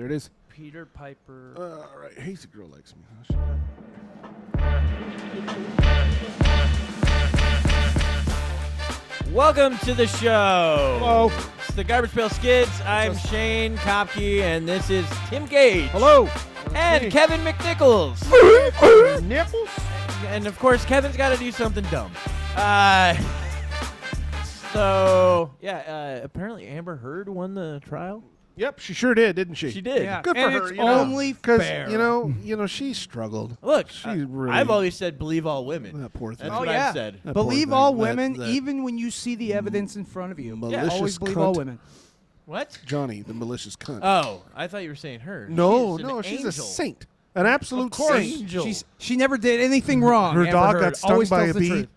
There it is. Peter Piper. All right. Hazy girl likes me. Oh, shit. Welcome to the show. Hello. It's the Garbage Pail Skids. I'm Shane Kopke, and this is Tim Gage. Hello. And Kevin McNichols. Nipples. And, of course, Kevin's got to do something dumb. Apparently Amber Heard won the trial. Yep, she sure did, didn't she? She did. Yeah. Good for and her. It's you know, only because fair. you know, she struggled. Look, really, I've always said believe all women. that poor thing. That's Oh, what yeah. I've said. That poor Believe thing. all That- women, that even when you see the evidence in front of you. malicious Always believe cunt. all women. What? Johnny, the malicious cunt. Oh, I thought you were saying her. no, She's an no, she's angel. a saint, an absolute Of course. saint. Angel. She never did anything wrong. Her Amber dog Heard got stung always by tells a the bee. truth.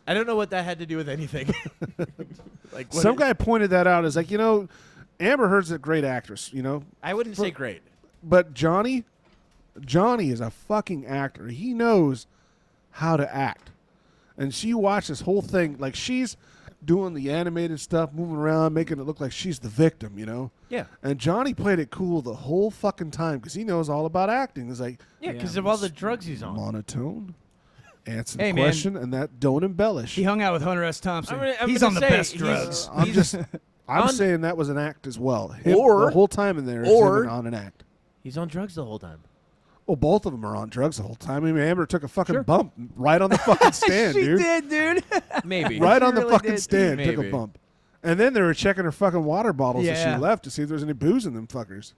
I don't know what that had to do with anything. Like what Some guy pointed that out as like, Amber Heard's a great actress, I wouldn't say great. but Johnny is a fucking actor. He knows how to act. And she watched this whole thing, like she's doing the animated stuff, moving around, making it look like she's the victim, Yeah. And Johnny played it cool the whole fucking time because he knows all about acting. It's like Yeah, because of all the drugs he's on. monotone, answer the Hey, man. question, and that don't embellish. He hung out with Hunter S. Thompson. I'm He's gonna on the say best he's- drugs. I'm on- saying that was an act as well. Him, Or- the whole time in there is or- him on an act. He's on drugs the whole time. Well, both of them are on drugs the whole time. I mean, Amber took a fucking Sure. bump right on the fucking stand, she dude. did, dude. Maybe. Right She on the really fucking did. stand, took Maybe. a bump. And then they were checking her fucking water bottles as Yeah. she left to see if there's any booze in them fuckers.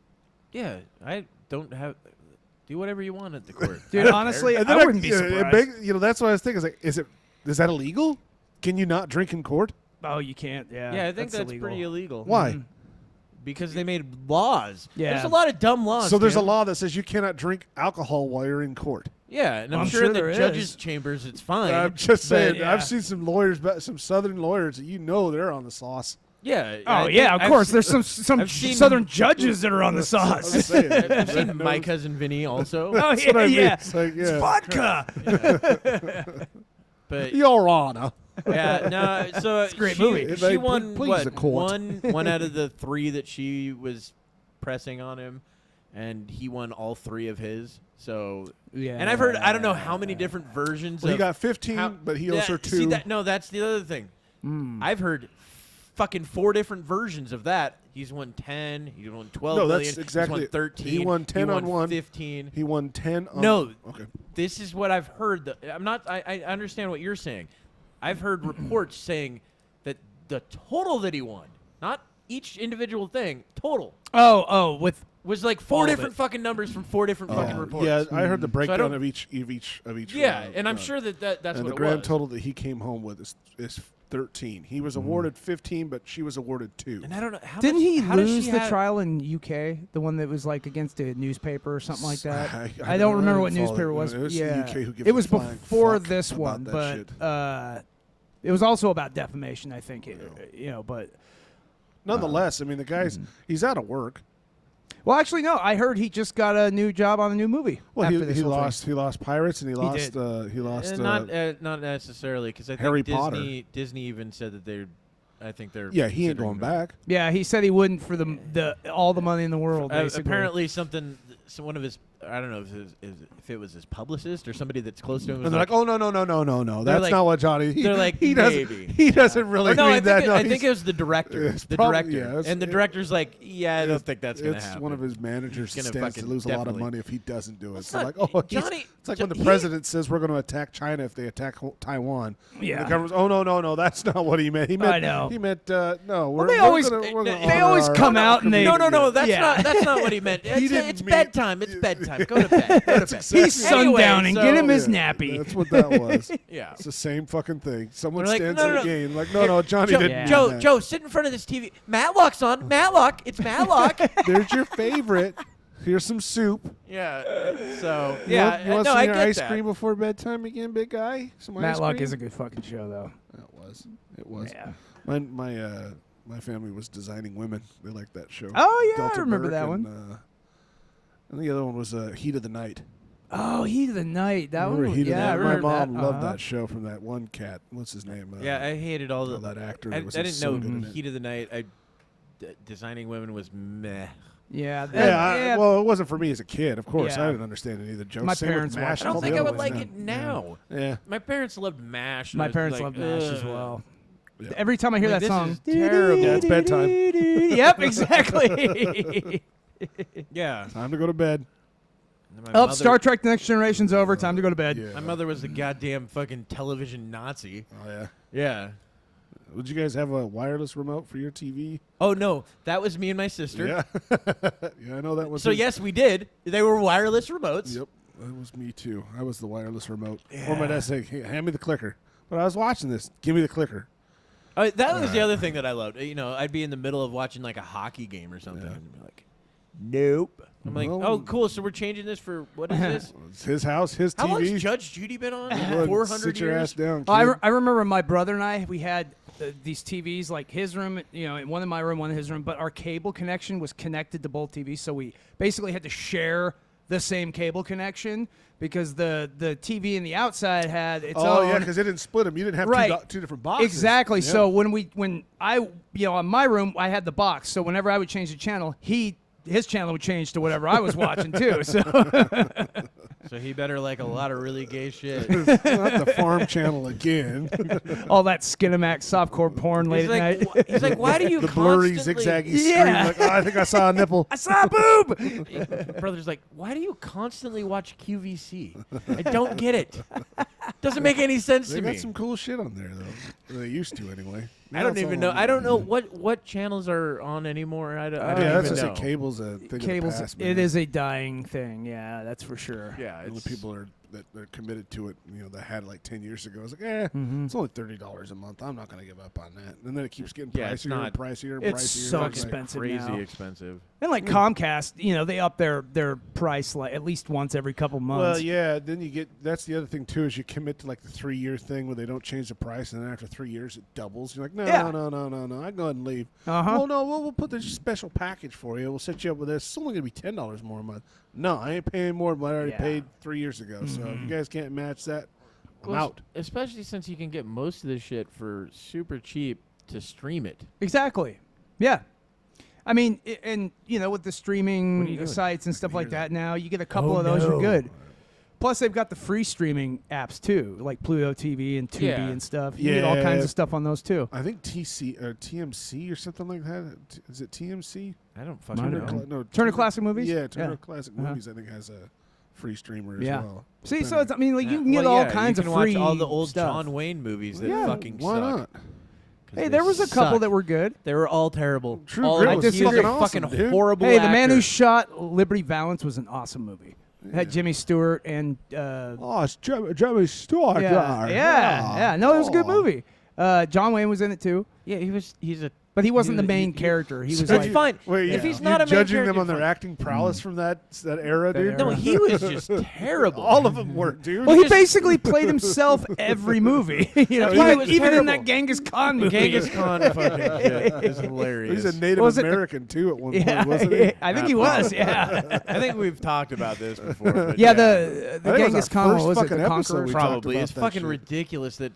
Yeah, I don't have. Do whatever you want at the court. Dude, I don't honestly, care. And then I wouldn't be it surprised. that's what I was thinking. Is that illegal? Can you not drink in court? Oh, you can't. Yeah. Yeah, I think that's pretty illegal. Why? Because they made laws. Yeah. There's a lot of dumb laws. So there's a man. law that says you cannot drink alcohol while you're in court. Yeah, and Well, I'm I'm sure sure in the there judges' is. chambers it's fine. I'm just saying. yeah. I've seen some lawyers, some Southern lawyers that they're on the sauce. Yeah. Oh, yeah, of course. There's some I've seen- Southern judges that are on the I'm sauce. saying. I've seen my cousin Vinny also. Oh, That's what I mean. yeah. It's like, It's yeah. vodka. But Your Honor. yeah, no. So a great she, movie. She won Please, the court. one out of the 3 that she was pressing on him, and he won all 3 of his. So Yeah. and I've heard I don't know how many different versions. Well, he of got 15, how- but he Yeah, owes her 2. See that? No, that's the other thing. I've heard fucking 4 different versions of that. He's won 10. He won 12 No, million. that's exactly He's it. won 13. He won 10 on one. 15. He won 10 on... No. Okay. This is what I've heard. I understand what you're saying. I've heard reports saying that the total that he won, not each individual thing, total, with was like All 4 of different it. fucking numbers from 4 different fucking reports. Yeah, I heard the breakdown don't- of each. Yeah, and I'm sure that's and what the it grand was. total that he came home with is 13. He was awarded 15, but she was awarded 2. And I don't know how Didn't much, he how does lose she the have- trial in UK? The one that was like against a newspaper or something like that. I I don't remember what didn't follow newspaper it. it was. It was the yeah, UK who gives it a was flying before fuck this about one, that but shit. it was also about defamation. I think. But Nonetheless, I mean, the guy's he's out of work. well, actually, no. I heard he just got a new job on a new movie. Well, after this he whole thing. lost Pirates, and he lost did. he lost not necessarily because I Harry think Potter. Disney even said that they're. I think they're. yeah, he ain't considering going back. Yeah, he said he wouldn't for the all the money in the world. Basically. Apparently, one of his. I don't know if it was his publicist or somebody that's close to him. Was And they're like, oh no, They're that's like- not what Johnny. they're like, he doesn't. maybe. He doesn't really Or no, mean I that. think, No, I he's- think it was the director. It's The probably- director. yeah, it's- And the director's like, yeah, I don't think that's going to It's happen. one of his managers He's that gonna stands to fucking lose a lot of definitely- money if he doesn't do it. It's So not- like, Johnny- it's like when the he- president says we're going to attack China if they attack Taiwan. Yeah. And the government's, oh no, that's not what he meant. He meant, I know. He meant no. Well, they always come out and they- No, that's Yeah. That's not what he meant. It's, didn't it's mean- bedtime. It's bedtime. Go to bed. Go to bed. exactly- He's Anyway, sundowning. so- Get him his Yeah, nappy. That's what that was. Yeah. It's the same fucking thing. Someone We're like, stands no, in no, the no. game like, no, Johnny Joe, didn't. Yeah. mean Joe, that. Joe, sit in front of this TV. Matlock's on. Matlock. It's Matlock. There's your favorite. Here's some soup. Yeah. So You yeah. want, you want no, some I of your get ice that. cream before bedtime again, big guy? Some Matlock ice cream? is a good fucking show, though. It was. Yeah. My family was Designing Women. They liked that show. Oh yeah, Delta I remember Burke that and, one. and the other one was Heat of the Night. Oh, Heat of the Night. That Remember one. Heat Yeah, I of the Night? remember My mom that. loved Uh-huh. that show from that one cat. What's his name? Yeah, I hated all that actor. I that was didn't so know good in it. Heat of the Night. Designing Women was meh. Yeah. Well, it wasn't for me as a kid. Of course, Yeah. I didn't understand any of the jokes. My Same with parents MASH. watched I don't all think the I other would ones like now. it now. Yeah. My parents loved MASH. and My I was parents like, loved MASH as ugh. well. Yeah. Every time I hear Like, that this song, is terrible. Yeah, it's bedtime. Yep, exactly. Yeah. Time to go to bed. And then Oh, Star Trek: The Next Generation's over. Time to go to bed. Yeah. My mother was the goddamn fucking television Nazi. Oh yeah. Yeah. Would you guys have a wireless remote for your TV? Oh no, that was me and my sister. Yeah. Yeah, I know that one. So too. yes, we did. They were wireless remotes. Yep. That was me too. I was the wireless remote. Or my dad said, hey, hand me the clicker. But I was watching this. Give me the clicker. That was the other thing that I loved. You know, I'd be in the middle of watching like a hockey game or something, Yeah. and be like, "Nope." I'm like, Well- "Oh, cool. So we're changing this for what is this? It's his house, his How long's TV. Judge Judy been on? Go ahead and 400 sit your ass years." down. Oh, Kid. I remember my brother and I, we had these TVs, like his room, one in my room, one in his room, but our cable connection was connected to both TVs, so we basically had to share the same cable connection because the TV in the outside had its Oh own. yeah, because it didn't split them. You didn't have Right. two different boxes. Exactly. Yeah. So when I in my room I had the box, so whenever I would change the channel, his channel would change to whatever I was watching too. So So he better like a lot of really gay shit. Not the farm channel again. all that Skinamax softcore porn late He's at like, night. he's like, "Why do you The blurry, constantly?" zigzaggy Yeah. screen. Like, oh, I think I saw a nipple. I saw a boob. My brother's like, "Why do you constantly watch QVC? I don't get it. Doesn't make any sense They to got me." some cool shit on there though. They used to anyway. I Now don't it's even all know. on- I don't know what channels are on anymore. I don't Yeah, that's even just know. a cable's a thing Cables. of the past, It man. is a dying thing. Yeah, that's for sure. Yeah, The only it's, people that are committed to it, that had it like 10 years ago. I was like, Mm-hmm. it's only $30 a month. I'm not going to give up on that. And then it keeps getting Yeah, it's pricier not- and pricier and It's pricier. so It's like, expensive crazy now. expensive. And like Comcast, they up their price like at least once every couple months. Well, yeah. Then you get that's the other thing too is you commit to like the 3-year thing where they don't change the price, and then after 3 years it doubles. You're like, no, Yeah. no. I can go ahead and leave. Uh-huh. Well, no, we'll put this special package for you. We'll set you up with this. It's only gonna be $10 more a month. No, I ain't paying more than what I already Yeah. paid 3 years ago. So if you guys can't match that, I'm Well, out. Especially since you can get most of this shit for super cheap to stream it. Exactly. Yeah. I mean, and with the What are you streaming doing? sites and stuff hear like that. that now, you get a couple Oh, of those, no. you're good. Plus, they've got the free streaming apps too, like Pluto TV and Tubi Yeah. and stuff. You get all kinds Yeah. of stuff on those too. I think TC or TMC or something like that. Is it TMC? I don't I fucking don't know. know. No, Turner Classic Movies? Yeah, Turner Yeah. Classic Uh-huh. Movies. I think has a free streamer as Yeah. well. See, so it's, I mean, like you can Well, get all yeah, kinds you of can free watch all the old stuff. John Wayne movies that Yeah, fucking why suck. not? 'Cause Hey, they there was a couple suck. that were good. They were all terrible. True all Grit of was them. He was fucking a awesome, fucking dude. horrible Hey, the man actor. who shot Liberty Valance was an awesome movie. It had Jimmy Stewart and Oh, it's Jimmy Stewart. yeah. No, it was a good movie. John Wayne was in it too, Yeah, he's a. but he wasn't He the was- main he- character. He was That's like, fine. Wait, If you- he's not you a main judging character, them on their fine. acting prowess from that era, That dude. era. No, he was just terrible. All of them were, dude. well, he just- basically played himself every movie. That's why it was even in terrible. that Genghis Khan movie. Genghis Khan fucking shit is hilarious. He's a Native Was it the- American too at one Yeah, point, wasn't he? I think he was. Yeah, I think we've talked about this before. But yeah. I The think it was Genghis our Khan first was it? fucking The episode Conqueror. we talked probably about it's that fucking shit. ridiculous that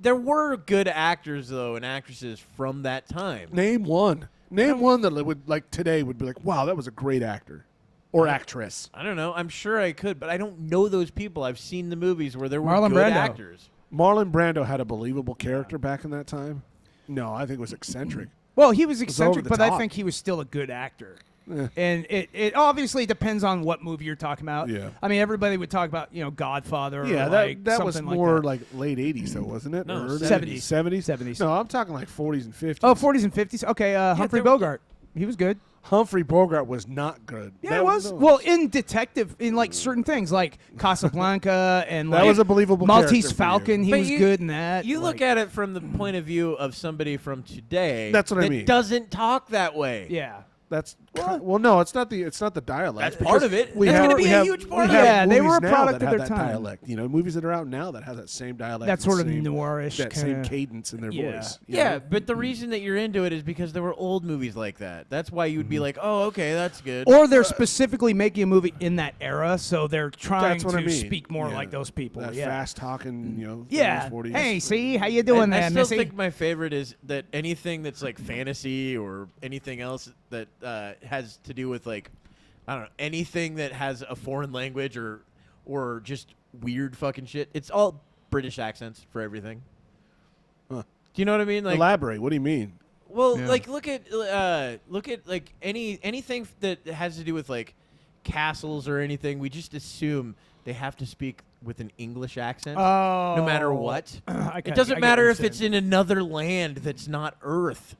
there were good actors though and actresses from that time. Name one. Name one that would like today would be like, wow, that was a great actor or actress. I don't know. I'm sure I could, but I don't know those people. I've seen the movies where there were Marlon good Brando. actors. Marlon Brando had a believable character back in that time. No, I think it was eccentric. Well, he was over eccentric, the but I top. think he was still a good actor. Eh. And it obviously depends on what movie you're talking about. Yeah. I mean, everybody would talk about Godfather. Yeah, or that like was something more like like late 80s, though, wasn't it? No, Or early 70s. 70s? 70s. No, I'm talking like 40s and 50s. Oh, 40s and 50s. Okay, Humphrey there- Bogart. He was good. Humphrey Bogart was not good. Yeah, That it was. no. Well, in detective, in like certain things, like Casablanca and That like was a believable Maltese character for you. Falcon. He But was you- good in that. You like, look at it from the point of view of somebody from today. That's what I that mean. Doesn't talk that way. Yeah. That's well, no, it's not the dialect. That's part of it. We That's have, going to be we a have, huge we part of have it. Yeah, they movies were a now product that of have their that time. dialect. You know, movies that are out now that have that same dialect. That's and sort of same, noirish that same kinda- cadence in their Yeah. voice. you Yeah, know? but the reason that you're into it is because there were old movies like that. That's why you would be like, oh, okay, that's good. Or they're specifically making a movie in that era, so they're trying That's what to I mean. speak more Yeah. like those people. That yeah. fast talking, 30s, Yeah. 40s. Hey, see how you doing I there, still Missy? think my favorite is that anything that's like fantasy or anything else that has to do with like, I don't know, anything that has a foreign language or just weird fucking shit. It's all British accents for everything. Huh. Do you know what I mean? Like, Elaborate. What do you mean? well, Yeah. like look at like anything that has to do with like castles or anything. We just assume they have to speak with an English accent, Oh. no matter what. I It get doesn't what matter you're if it's saying. in another land that's not Earth.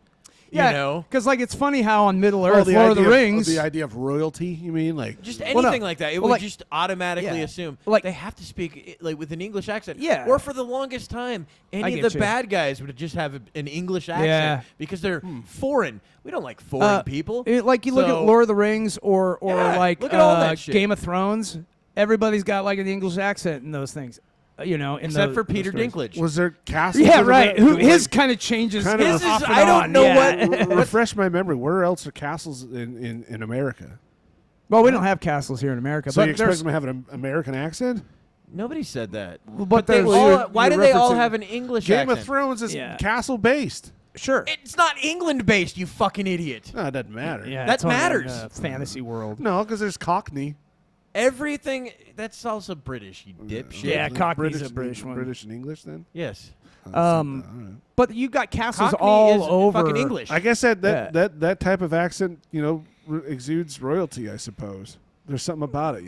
Yeah, You know, because like it's funny how on Middle Oh, Earth, Lord of the Rings, The idea of royalty, you mean? Like, just Well, anything no. like that. It Well, would like- just automatically yeah. assume Like- they have to speak like with an English accent. Yeah. Or for the longest time, any get of the you. bad guys would just have an English accent Yeah. because they're foreign. We don't like foreign people. like you look at So- Lord of the Rings or Yeah, like look at all that shit. Game of Thrones. Everybody's got like an English accent in those things, in Except for those Peter stories. Dinklage. was there castles? Yeah, in right. the- Who like, his kind of changes. Kind of His off is- and I don't on, know yeah. what- refresh my memory. Where else are castles in America? Well, we don't have castles here in America, So you but expect there's them to have an American accent? Nobody said that. but They there's all, you're- why you're do they all referencing have an English Game accent? of Thrones is Yeah. castle based. sure. It's not England based, you fucking idiot. No, it doesn't matter. Yeah, That it's only in matters. the fantasy world. No, because there's Cockney. Everything that's also British, you dipshit. Yeah, Cockney's British, a British one. British and English then. Yes. But you got castles Cockney all is over. fucking English. I guess that Yeah. that type of accent, exudes royalty. I suppose there's something about it.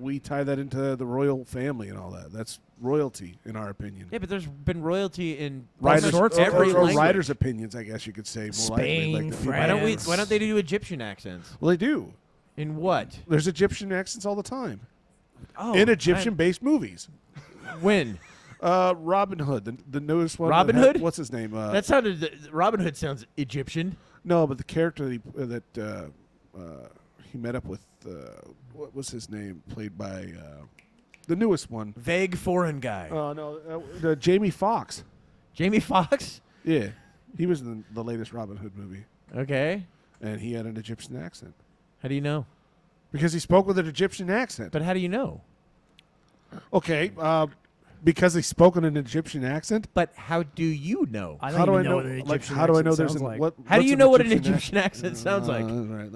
We tie that into the royal family and all that. That's royalty, in our opinion. Yeah, but there's been royalty in Writers, sorts or, of every or language. writers' opinions, I guess you could say. More Spain, likely, like the people- France. Why don't they do Egyptian accents? Well, they do. In what? There's Egyptian accents all the time Oh, in Egyptian-based movies. When? Robin Hood, the newest one. Robin that had- Hood? What's his name? That sounded. Robin Hood sounds Egyptian. No, but the character that he met up with, what was his name? Played by the newest one. Vague foreign guy. Oh no, Jamie Foxx. Jamie Foxx. Yeah, he was in the latest Robin Hood movie, Okay. and he had an Egyptian accent How do you know? because he spoke with an Egyptian accent. But how do you know? Okay, because he spoke in an Egyptian accent. But how do you know? I How don't do I even know? what an Like, Egyptian how do I know accent there's sounds an like. what? How do what's you an know what an Egyptian Egyptian accent sounds like? All right,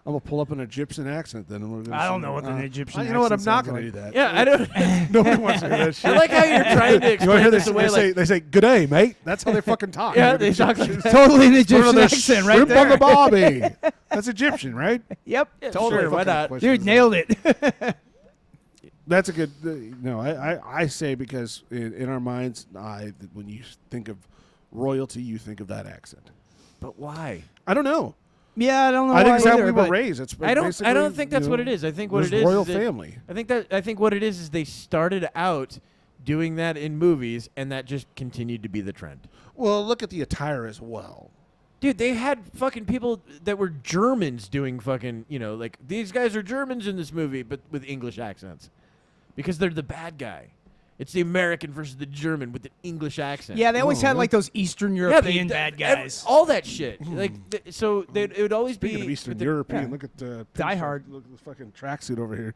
I'm gonna pull up an Egyptian accent then. And we're gonna I don't see- know what an Egyptian You know what? I'm accent not sounds gonna like. do that. Yeah, I don't. Nobody wants to hear that shit. I like how you're trying to You want to explain hear this this? away. Like, They say, "Good day, mate." That's how they fucking talk. yeah, They're they talk like Egyptians. that. Totally an One of Egyptian the accent right shrimp there. on the bobby. That's Egyptian, right? Yep, Yeah, totally. sure, why not? Dude, nailed it. That's a good. No, I say because in our minds, when you think of royalty, you think of that accent. But why? I don't know. Yeah, I don't know. I think why it's how either, we were but raised. It's I don't basically, think that's what it is. I think what there's it is royal is that- family. I think what it is they started out doing that in movies, and that just continued to be the trend. Well, look at the attire as well. Dude, they had fucking people that were Germans doing fucking, like, these guys are Germans in this movie, but with English accents. Because they're the bad guy. It's the American versus the German with the English accent. yeah, they always Oh, had really? like those Eastern Yeah, European bad guys. all that shit. Like, so it would always Speaking be of Eastern with the- European, yeah. look at Die Pinch- Hard. Look at the fucking tracksuit over here.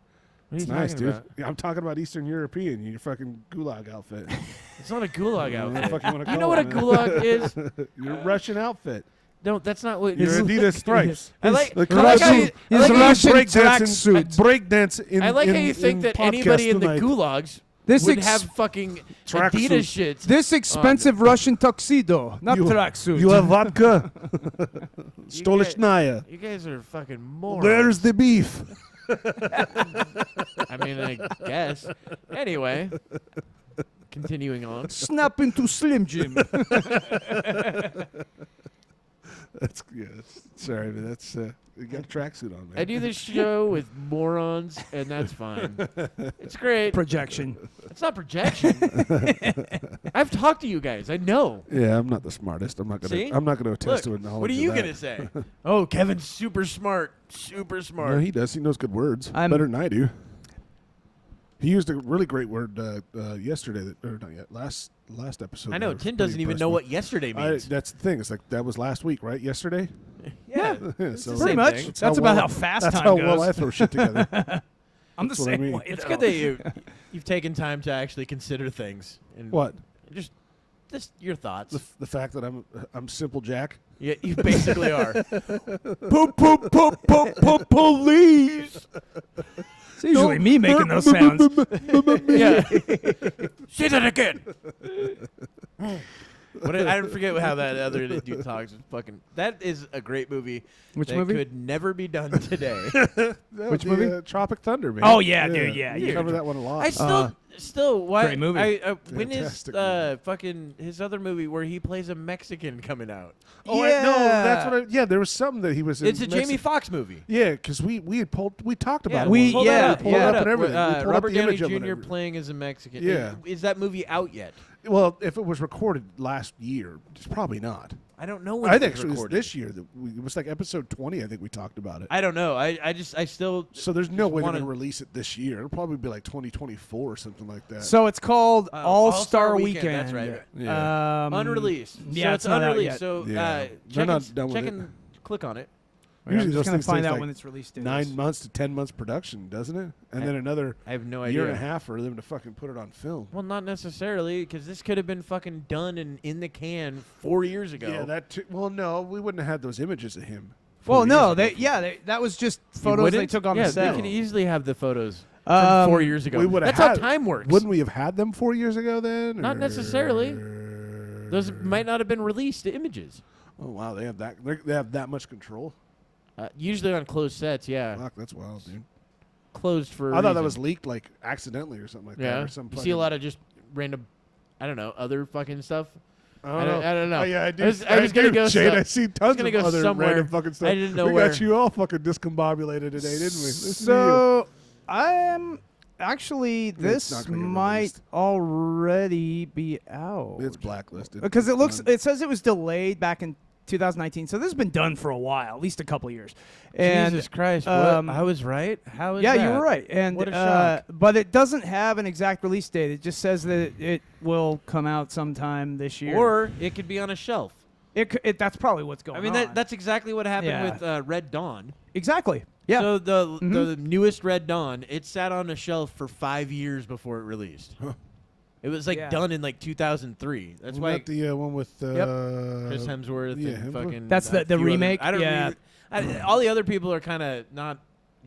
What are you It's nice, talking dude. about? Yeah, I'm talking about Eastern European. Your fucking gulag outfit. It's not a gulag What the outfit. fuck you wanna You call know what a it, man? gulag is? Your Russian outfit. No, that's not what. Your Adidas stripes. I like. The I like how you, I his like how you- Russian breakdance breakdance in I like how in- you think in that podcast anybody in the tonight. gulags This would ex- have fucking Tracksuit. Adidas shit. This expensive Russian tuxedo, not You- tracksuit. You have vodka. You Stolichnaya. You guys are fucking morons. Where's the beef? I mean, I guess. Anyway, continuing on. Snap into Slim Jim. That's sorry, but that's you got a tracksuit on, man. I do this show with morons, and that's fine. It's great. Projection. It's not projection. I've talked to you guys. I know. Yeah, I'm not the smartest. I'm not gonna. See? I'm not gonna attest Look, to a knowledge. what are of you that. gonna say? Oh, Kevin's super smart. Super smart. No, he does. He knows good words I'm- better than I do. He used a really great word yesterday, or not yet, last episode. I know. that Tim really doesn't even impressed know me. what yesterday means. That's the thing. It's like that was last week, right? Yesterday. yeah. So the Pretty same much. thing. That's about how fast That's time how goes. well I throw shit together. I'm the That's what I same mean. way. It's though. good that you've taken time to actually consider things. And What? Just your thoughts. The fact that I'm simple Jack. Yeah, you basically are. Police. It's usually me making those sounds. Yeah. Say that again. But I forget how that other dude talks. It's fucking. That is a great movie. Which that movie? could never be done today. Which movie? Tropic Thunder, man. Oh, yeah, dude, yeah, You yeah. cover that one a lot. I still why Great movie. when is Fantastic movie. fucking his other movie where he plays a Mexican coming out? Oh, no, that's what. Yeah, there was something that he was. It's a in Jamie Foxx movie. Yeah, because we talked about Yeah, it. we- pull yeah, that up, pulled pull it that up and everything. We pulled Robert up the Downey image of it and Jr. everything. playing as a Mexican. Yeah. Is that movie out yet? Well, if it was recorded last year, it's probably not. I don't know when I it think was actually it was recorded. this year. It was like episode 20. I think we talked about it. I don't know. I still. So there's no way they're wanna- going to release it this year. It'll probably be like 2024 or something like that. So it's called All-Star All-Star Weekend, Weekend. that's right. Yeah. Unreleased. Yeah, so it's it's not out unreleased. yet. So Yeah. They're check not and, done with check it. and click on it. I'm Usually just those gonna things find take out like when it's released. 9 months to 10 months production, doesn't it? And then another I have no year idea. and a half for them to fucking put it on film. Well, not necessarily, because this could have been fucking done and in the can 4 years ago. Yeah, that too. Well, no, we wouldn't have had those images of him. Well, 4 no, years ago. that was just You photos they wouldn't? took on yeah, the set. they could easily have the photos Um, from 4 years ago. We would have That's how had- time works. Wouldn't we have had them 4 years ago then? Not necessarily. Those might not have been released images. Oh wow, they have that. They have that much control. Usually on closed sets, yeah. Fuck, that's wild, dude. Closed for a I thought that reason. was leaked like accidentally or something like that. Yeah. Or some You see a fucking- lot of just random, I don't know, other fucking stuff. I don't know. Oh, yeah, I do. I was gonna go Shade, some- I see tons gonna of go other somewhere. random fucking stuff. I didn't know we where. got you all fucking discombobulated today, didn't we? Listen to you. So I'm actually not this gonna get might released. already be out It's blacklisted. because it looks. Done. It says it was delayed back in 2019, so this has been done for a while, at least a couple years. And Jesus Christ! um, what? I was right. How is yeah, that? you were right. And What a shock. but it doesn't have an exact release date. It just says that it will come out sometime this year. Or it could be on a shelf. That's probably what's going I mean, on. that's exactly what happened Yeah. with Red Dawn. exactly. Yeah. So the Mhm. newest Red Dawn, it sat on a shelf for 5 years before it released. It was like Yeah. done in like 2003. That's Wasn't why that the one with Chris Hemsworth yeah, and Hemsworth? fucking. That's a the few other- remake? I don't. Yeah. All the other people are kind of not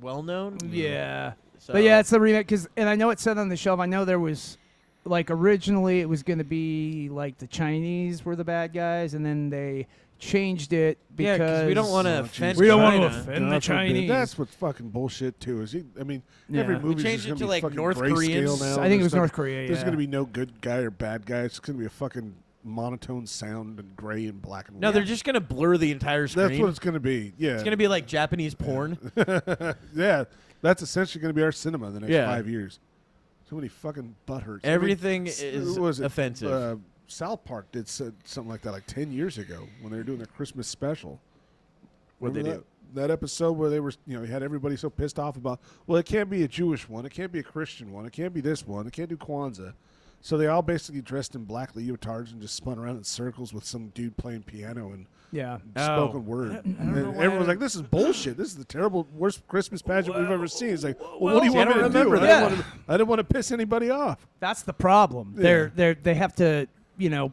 well known. yeah. So. But yeah, it's the remake and I know it said on the shelf. I know there was, like, originally it was going to be like the Chinese were the bad guys, and then they changed it Yeah, because we don't want to Oh, offend. Jesus. We don't wanna China. offend the God forbid. Chinese. That's what's fucking bullshit too. I mean, Yeah. every We movie changed is it to, gonna be like, fucking North grayscale Koreans. now. I think it was There's North Korea. There's yeah. gonna be no good guy or bad guy. It's gonna be a fucking monotone sound and gray and black and white. No, they're just gonna blur the entire screen. That's what it's gonna be. Yeah, It's gonna be like Japanese porn. yeah, that's essentially gonna be our cinema in the next Yeah. 5 years. So many fucking butthurts. Everything S- is who was it? offensive. South Park did something like that like 10 years ago when they were doing their Christmas special. What'd they Remember that episode where they were, you had everybody so pissed off about, well, it can't be a Jewish one, it can't be a Christian one, it can't be this one, it can't do Kwanzaa. So they all basically dressed in black leotards and just spun around in circles with some dude playing piano and Yeah. spoken word. I don't And know why everyone's I- like, this is bullshit. This is the terrible, worst Christmas pageant we've ever seen. It's like, well, well, what do you see, I want me don't to do? remember I that. didn't want to piss anybody off. That's the problem. Yeah. They have to,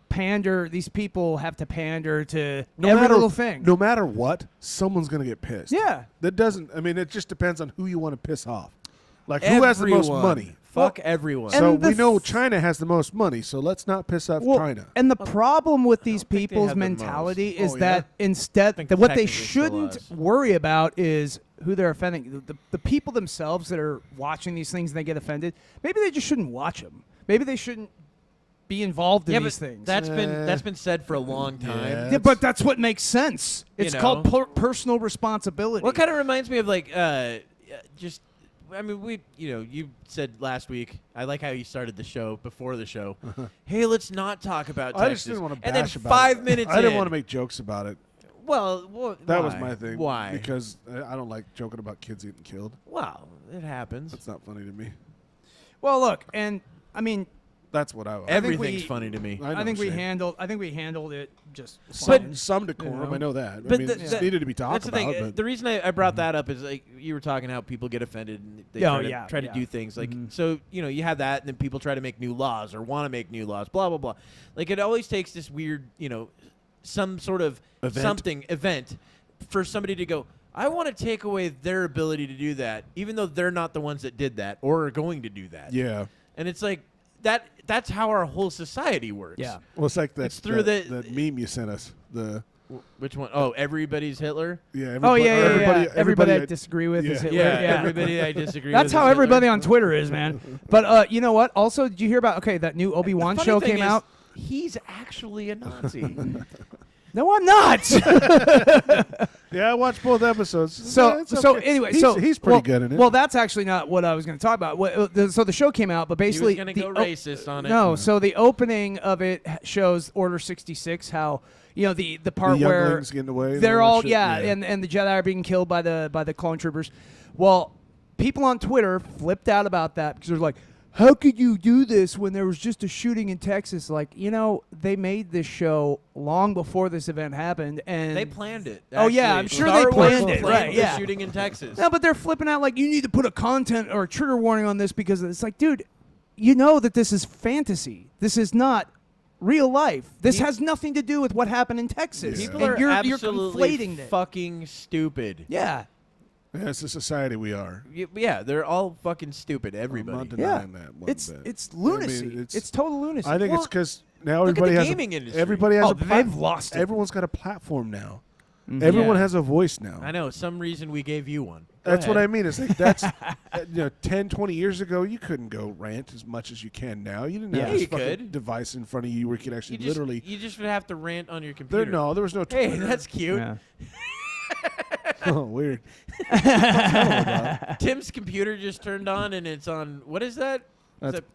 pander. These people have to pander to No every matter, little thing. No matter what, someone's going to get pissed. Yeah. That doesn't, I mean, it just depends on who you want to piss off. Like, who has the most Everyone. money? Fuck everyone. And So the we know f- China has the most money, so let's not piss off Well, China. and the problem with these think they people's have the most. mentality is Oh, that I instead, think that what they technically still shouldn't us. worry about is who they're offending. The people themselves that are watching these things and they get offended, maybe they just shouldn't watch them. Maybe they shouldn't be involved in yeah, these but things. that's been said for a long time. Yeah. Yeah, but that's what makes sense. You It's know? called personal responsibility. Well, it kind of reminds me of like just I mean, you said last week. I like how you started the show before the show. Hey, let's not talk about Texas. I just didn't want to and then bash about 5 it. minutes. I didn't in- want to make jokes about it. Well, That why? was my thing. Why? Because I don't like joking about kids getting killed. Well, it happens. That's not funny to me. Well, look, and I mean, That's what I was. Everything's funny to me. I think we Shane. handled it just fine. Some decorum. You know? I know that. But I mean, it just needed to be talked That's the thing. about. But The reason I brought that up is like you were talking how people get offended and they try to do things like so you have that and then people try to make new laws or want to make new laws, blah blah blah. Like it always takes this weird some sort of event for somebody to go, I want to take away their ability to do that, even though they're not the ones that did that or are going to do that. yeah. And it's like that's how our whole society works. Yeah. Well, it's like that. It's through that meme you sent us. The Which one? Oh, everybody's Hitler? yeah. Oh Everybody, yeah. Everybody I I- disagree with is yeah. Hitler. Yeah, everybody I disagree That's with. how is everybody Hitler. on Twitter is, man. But you know what? Also, did you hear about that new Obi-Wan Funny show thing came is, out? He's actually a Nazi. No, I'm not. Yeah, I watched both episodes. So Yeah, it's so okay. anyway, he's pretty good in it. Well, that's actually not what I was going to talk about. So the show came out, but he was basically going to go racist on it. No, so the opening of it shows Order 66, how the part the where younglings getting away. and they're all all that shit. and the Jedi are being killed by the clone troopers. Well, people on Twitter flipped out about that because they're like, how could you do this when there was just a shooting in Texas? Like, they made this show long before this event happened, and They planned it. Oh, yeah, actually. I'm sure Star they Wars planned it, right, the yeah. shooting in Texas. No, but they're flipping out like you need to put a content or a trigger warning on this because it's like, dude, you know that this is fantasy. This is not real life. This has nothing to do with what happened in Texas. Yeah. People And are you're absolutely conflating it. fucking stupid. Yeah. Yeah, it's the society we are. Yeah, they're all fucking stupid. I'm Everybody. not Yeah. denying that one It's bit. it's lunacy. I mean, it's total lunacy. I think Well, it's because now look at everybody the has gaming industry. everybody has Oh, a they've lost it. Everyone's got a platform now. Mhm. Everyone Yeah. has a voice now. I know. Some reason we gave you one. Go That's what ahead. I mean. It's like that's 10, 20 years ago, you couldn't go rant as much as you can now. You didn't Yeah. have Yeah, this you fucking could. device in front of you where you could actually literally. You just would have to rant on your computer. There was no Hey, Twitter. that's cute. Yeah. Oh, weird. Tim's computer just turned on and it's on. What is that? Is That's that-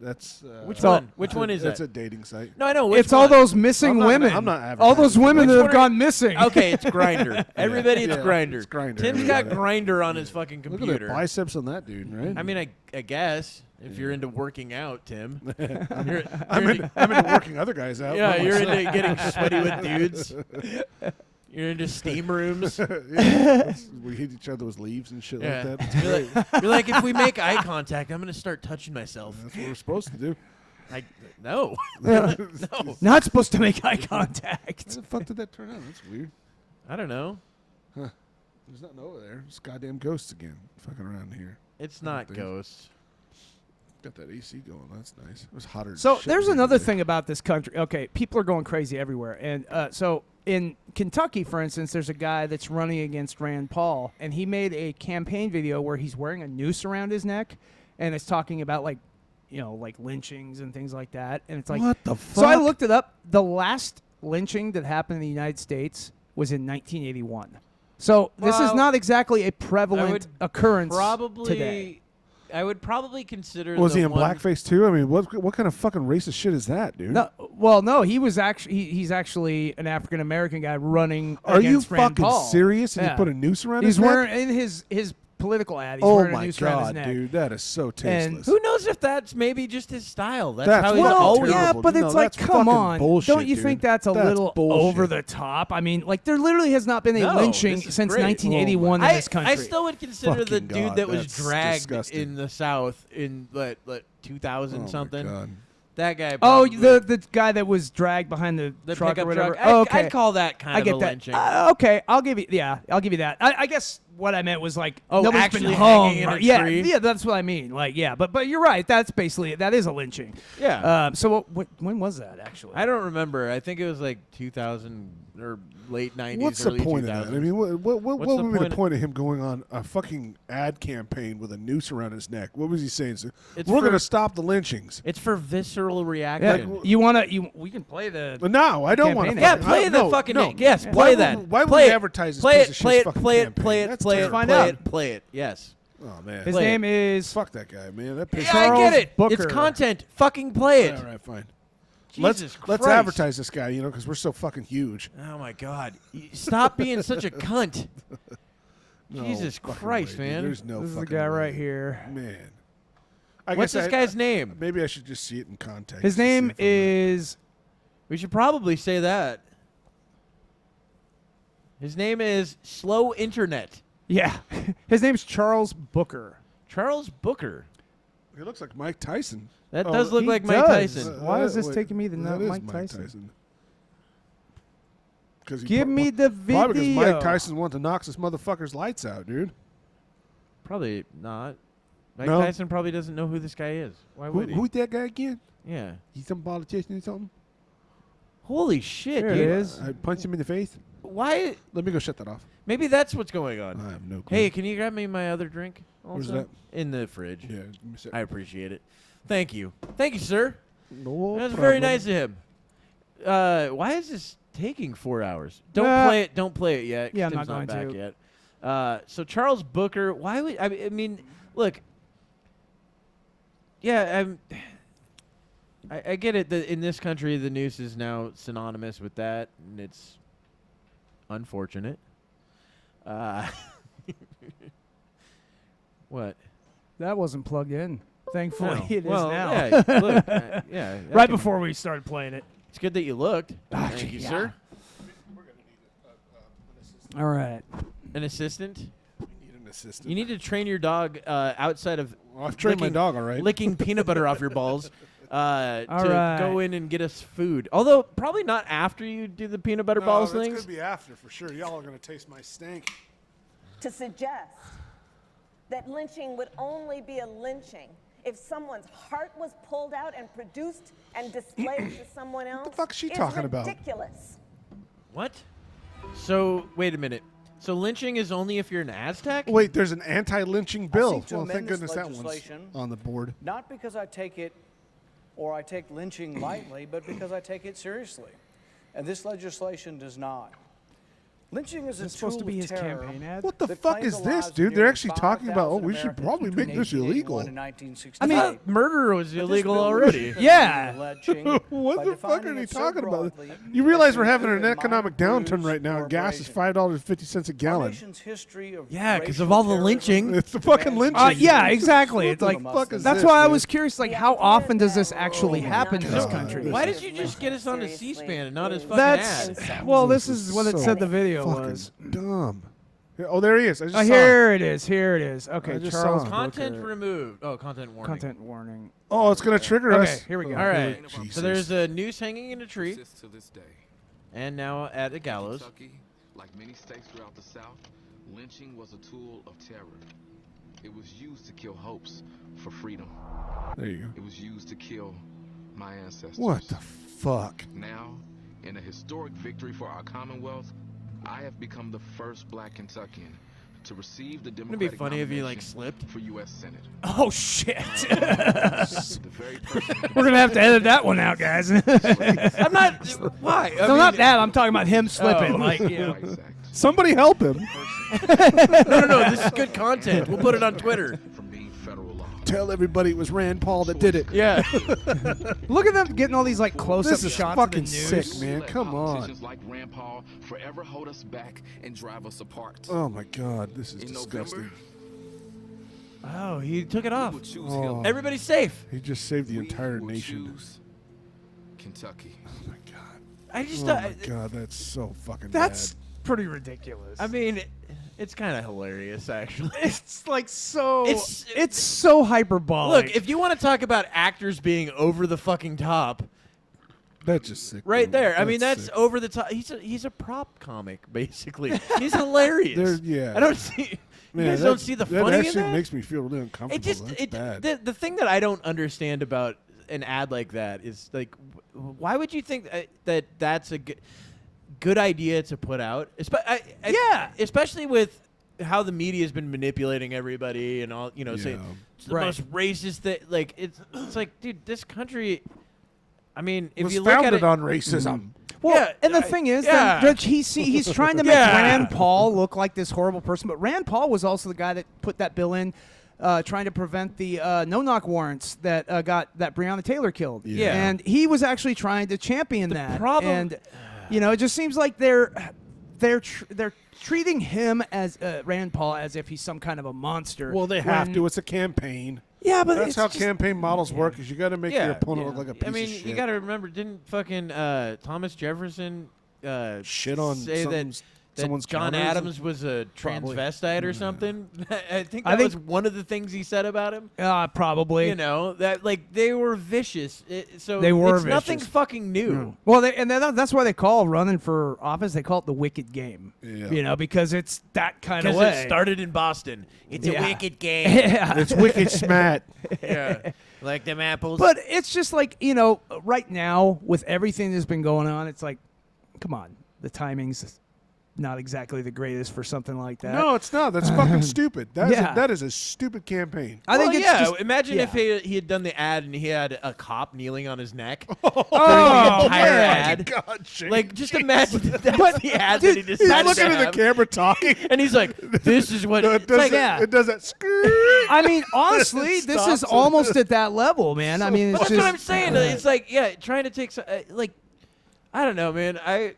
that's which So- one? Which one is That's that? a dating site. No, I know. Which It's all one? those missing I'm not- women. I'm not all those advertising. women Which that one have are- gone missing. Okay, it's Grinder. Everybody, it's Yeah, Grinder. it's Grindr. Tim's Yeah. got Grinder on his fucking Look at the computer. biceps on that dude, right? I mean, I guess if you're into working out, Tim. You're, I'm you're into working other guys out. yeah, not you're myself. into getting sweaty with dudes. You're into steam rooms. Yeah, we hit each other with leaves and shit Yeah. like that. You're like, if we make eye contact, I'm gonna start touching myself. That's what we're supposed to do. Like, no, Yeah. no. Not supposed to make eye How contact. the fuck did that turn out? That's weird. I don't know. There's nothing over there. It's goddamn ghosts again. Fucking around here. It's not Things. ghosts. Got that AC going. That's nice. It was hotter. than So shit there's here another today. thing about this country. Okay, people are going crazy everywhere, and so in Kentucky, for instance, there's a guy that's running against Rand Paul, and he made a campaign video where he's wearing a noose around his neck, and it's talking about like lynchings and things like that, and it's like What the fuck? So I looked it up. The last lynching that happened in the United States was in 1981. So this is Well, not exactly a prevalent occurrence Probably. today. I would probably consider. Was the he in one- blackface too? I mean, what kind of fucking racist shit is that, dude? No, well, no, he was actually he's actually an African American guy running. Are you against Rand fucking Paul. serious? And Yeah. he put a noose around He's his neck? wearing in his political ad. He's Oh wearing a my noose around his god, neck. dude, that is so tasteless. Who knows if that's maybe just his style? That's, That's how he's fucking Well, always. yeah, terrible. but No, it's like, that's come fucking on! bullshit, Don't you dude. think that's a That's little bullshit. over the top? I mean, like there literally has not been a No, lynching this is since great. 1981 in I, this country. I still would consider the Fucking dude God, that was that's dragged disgusting. in the South in what Oh 2000 my something. God. That guy. Oh, probably- the guy that was dragged behind the truck pickup or whatever. truck. Oh, okay. I'd call that kind I of get a that. lynching. Okay, I'll give you. Yeah, I'll give you that. I guess what I meant was like Oh, nobody's actually been hanging hung. in a Yeah, tree? yeah, that's what I mean. Like, yeah, but you're right. That's basically that is a lynching. yeah. So when was that actually? I don't remember. I think it was like 2000 or late 90s. What's the early point 2000s. of that? I mean, what What's would the be the point? point of him going on a fucking ad campaign with a noose around his neck? What was he saying? So, It's we're for- going to stop the lynchings. It's for visceral Yeah, reaction. you wanna we can play the. But no, I don't want to. Campaign yeah, ad. play the fucking. Yes, Why play would- that. Why would play we it. advertise this Play piece it. of Play shit's it. fucking Play it. campaign? Play it. That's Play it. terrible. Find Play out. it. Play it. Yes. Oh man. His Play name is Fuck that guy, man. That Yeah, pisses I Charles get it. Booker. It's content. Fucking play it. All right, fine. Jesus Let's Christ. advertise this guy, because we're so fucking huge. Oh my God! Stop being such a cunt. No Jesus fucking Christ, way, dude. man. There's no This is the fucking guy way. right here. Man. What's this guy's name? Maybe I should just see it in context. His to see name if I'm right. is We should probably say that. His name is Slow Internet. His name's Charles Booker. Charles Booker. He looks like Mike Tyson. That Oh, does look He like Mike does. Tyson. Why is this wait, taking me to that know is Mike Tyson? 'Cause he Give me the video. Probably because Mike Tyson wanted to knock this motherfucker's lights out, dude. Probably not. Mike No? Tyson probably doesn't know who this guy is. Why Who, would he? who's that guy again? Yeah. He's some politician or something? Holy shit, There it dude. is. I punched him in the face. Why? Let me go shut that off. Maybe that's what's going on. I have no clue. Hey, can you grab me my other drink? Where's Also? that? In the fridge. Yeah, give me a sec. I appreciate it. Thank you. Thank you, sir. No That was very problem. nice of him. Why is this taking 4 hours? Don't play it. Don't play it yet. 'cause Yeah, I'm Tim's not going back to. yet. So Charles Booker. Why would I mean? Look. Yeah, I get it that in this country the noose is now synonymous with that, and it's unfortunate. What? That wasn't plugged in. Thankfully, No. it is Well, now. Yeah, look, yeah. that Right can- before we started playing it. It's good that you looked. Ah, Thank you, yeah. sir. All right. An assistant. We need an assistant. You need to train your dog outside of Well, I've trained my licking- dog all right. licking peanut butter off your balls to right. go in and get us food. Although probably not after you do the peanut butter balls that's things. going to be after for sure. Y'all are going to taste my stank. To suggest that lynching would only be a lynching if someone's heart was pulled out and produced and displayed to someone else the fuck is she is talking about? ridiculous. What? So wait a minute. So lynching is only if you're an Aztec? Wait, there's an anti-lynching bill. seek to Well, thank amend this goodness that one's legislation. on the board. Not because I take it or I take lynching lightly, but because I take it seriously. And this legislation does not. Lynching is a Is this tool supposed to be of his terror campaign ad? What the that fuck claimed is the this, lives of dude? They're nearly actually talking about, 5,000 we should Americans probably make between this 1881 illegal. and I 1968. thought murder was But this illegal bill already. restricts Yeah. lynching What by the fuck defining are they it so talking about? broadly You realize as we're to having an include economic minor downturn right now, bruise and gas is or $5.50 a Our gallon. nation's history of Yeah, 'cause of racial all the terrorism lynching. It's the fucking demands lynching. Yeah, exactly. What It's the like fuck is that's this, why I man? was curious. Like, The how idea often does that this actually lynching happen in this God. country? Why did you just get us on to C-SPAN and not his fucking That's ad? well. This is what it so said the video fucking was. dumb. Oh, there he is. I just Oh, saw him. here it is. Here it is. Okay, I just Charles saw him. Content Booker. removed. Oh, content warning. Content warning. Oh, it's going to trigger Okay, us. here we go. All right. Jesus. So there's a noose hanging in a tree, Exists to this day. and now at a gallows. Kentucky, like many states throughout the South, lynching was a tool of terror. It was used to kill hopes for freedom. There you go. It was used to kill my ancestors. What the fuck? Now, in a historic victory for our Commonwealth, I have become the first black Kentuckian to receive the Wouldn't it be Democratic funny if you nomination slipped? for U.S. Senate. Oh shit! The very person We're gonna have to edit that one out, guys. no, I'm not. Why? I not mean- that. I'm talking about him slipping. Oh. Like, you know. Rights Act. Somebody help him. No. This is good content. We'll put it on Twitter. From being federal law. Tell everybody it was Rand Paul that did it. Yeah. Look at them getting all these like close-up This is shots fucking of the sick, news. man. Let Come on. politicians like Rand Paul forever hold us back and drive us apart. Oh my God, this is In disgusting. November, Oh, he took it off. we will choose Oh. Hillary. Everybody's safe. He just saved the We entire will nation. choose Kentucky. Oh my God. I just. Oh my God, that's so fucking That's bad. pretty ridiculous. I mean, it's kind of hilarious, actually. it's like so. It's- It's so hyperbolic. Look, if you want to talk about actors being over the fucking top, That's just sick. right dude. there. I mean, that's sick. over the top. He's a prop comic, basically. He's hilarious. There- yeah. I don't see. Man, you guys that- don't see the that funny in actually that? makes me feel really uncomfortable. It just That's bad. the thing that I don't understand about an ad like that is like, why would you think that that's a good idea to put out? Yeah. especially with how the media has been manipulating everybody and all. You know, saying Yeah. it's the Right. most racist thing. Like it's like, dude, this country. I mean, if was you look at founded it, on racism. Well, Yeah, and the thing is, yeah. that he's trying to make Rand Paul look like this horrible person, but Rand Paul was also the guy that put that bill in, trying to prevent the no-knock warrants that got that Breonna Taylor killed. Yeah. And he was actually trying to champion that. problem- And it just seems like they're treating him as Rand Paul as if he's some kind of a monster. Well, they have when- to. It's a campaign. Yeah, but That's it's how just- campaign models work. Is you got to make your opponent look like a piece I mean, of shit. you got to remember, didn't fucking Thomas Jefferson shit on say that someone's John counters? Adams was a Probably. transvestite or something? I think I that think- was one of the things he said about him. Probably. You know, that like they were vicious. So They were it's nothing vicious. fucking new. Well, that's why they call running for office. They call it the wicked game. Yeah. Because it's that kind of Because way. it started in Boston. It's Yeah. a wicked game. Yeah. It's wicked smat. Yeah. Like them apples. But it's just like, right now with everything that's been going on, it's like, come on, the timing's not exactly the greatest for something like that. No, it's not. That's fucking stupid. Yeah. That is a stupid campaign. I think Well, it's yeah. just, Imagine yeah. if he had done the ad and he had a cop kneeling on his neck. Oh, the entire yeah. ad. God, Shane. Like, just imagine that's the ad that he he's decided looking to at the have. camera talking. And he's like, "This is what." No, it's like, yeah. It does that. Scream. I mean, honestly, this is Stops it. almost at that level, man. I mean, it's That's just. what I'm saying. It's like, yeah, trying to take, like, I don't know, man. I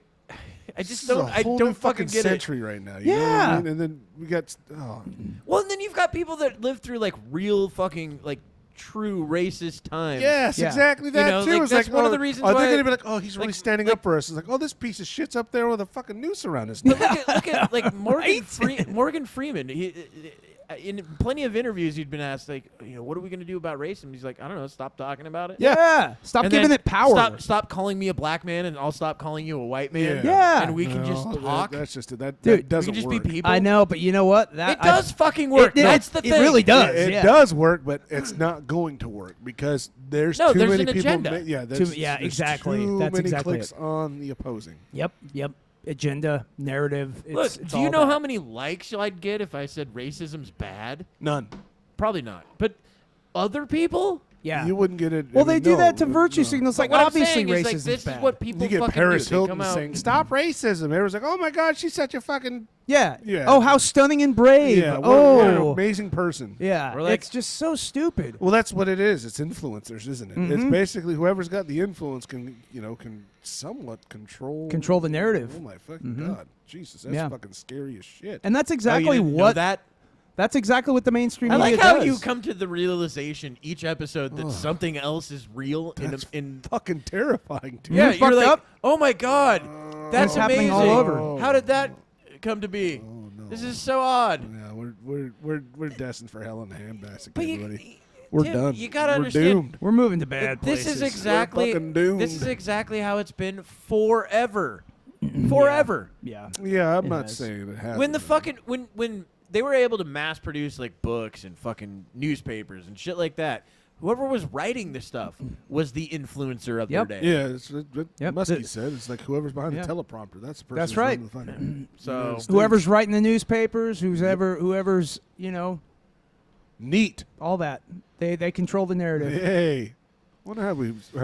just This is a don't. I whole don't new fucking get it. century right now. You know what I Yeah. mean? And then we got. Oh, Well, and then you've got people that live through like real fucking like true racist times. yes, Yeah. exactly that know, too. like, It's that's like, one oh, of the reasons are why- they gonna be like, oh, he's really like- standing like- up for us? It's like, oh, this piece of shit's up there with a fucking noose around his But neck. look at like Morgan Freeman. He, in plenty of interviews, he'd been asked like, what are we going to do about racism? He's like, I don't know. Stop talking about it. Yeah. Stop And giving then it power. Stop calling me a black man, and I'll stop calling you a white man. Yeah. And we can just No, talk. That's just that Dude, doesn't we can just work. be people. I know, but you know what? It does fucking work. It- That's the it thing. really does. It yeah. does work, but it's not going to work because there's No, too there's many an people. agenda. There's exactly. Too That's many exactly clicks on the opposing. Yep. Agenda, narrative. Look, It's do you all know that. how many likes I'd get if I said racism's bad? None. Probably not. But other people? Yeah. You wouldn't get it. Well, I they mean, do no, that to virtue no. signals. Like, What I'm obviously, saying is, racism like, this bad. is what people You get fucking Paris do. They Hilton come out. saying, "Stop racism." Everyone's like, "Oh my God, she's such a fucking Yeah. Yeah. Oh, how stunning and brave. yeah, what an oh. amazing person." Yeah. We're like- It's just so stupid. Well, that's what it is. It's influencers, isn't it? It's basically whoever's got the influence can somewhat control Control the narrative. Oh my fucking God, Jesus, that's Yeah. fucking scary as shit. And that's Oh, you exactly didn't know what that. That's exactly what the mainstream I media like how does. you come to the realization each episode that something else is real That's in fucking terrifying, dude. yeah, You're you're fucked like, up? oh my God, that's It's happening amazing. all over. How did that come to be? no. This is so odd. Yeah, we're destined for hell in a handbasket, But everybody. We're Tim, done. You gotta we're understand. doomed. We're moving to bad This places. is exactly fucking doomed. this is exactly how it's been forever, forever. Yeah. Yeah, I'm It not has. saying it has. When the fucking when they were able to mass produce like books and fucking newspapers and shit like that, whoever was writing this stuff was the influencer of Yep. their day. yeah, it's what Yep. Muskie said. It's like whoever's behind Yeah. the teleprompter. That's the person. That's who's right. running the fucking So- United States. Whoever's writing the newspapers, whoever's, neat. all that. They control the narrative. Hey, wonder how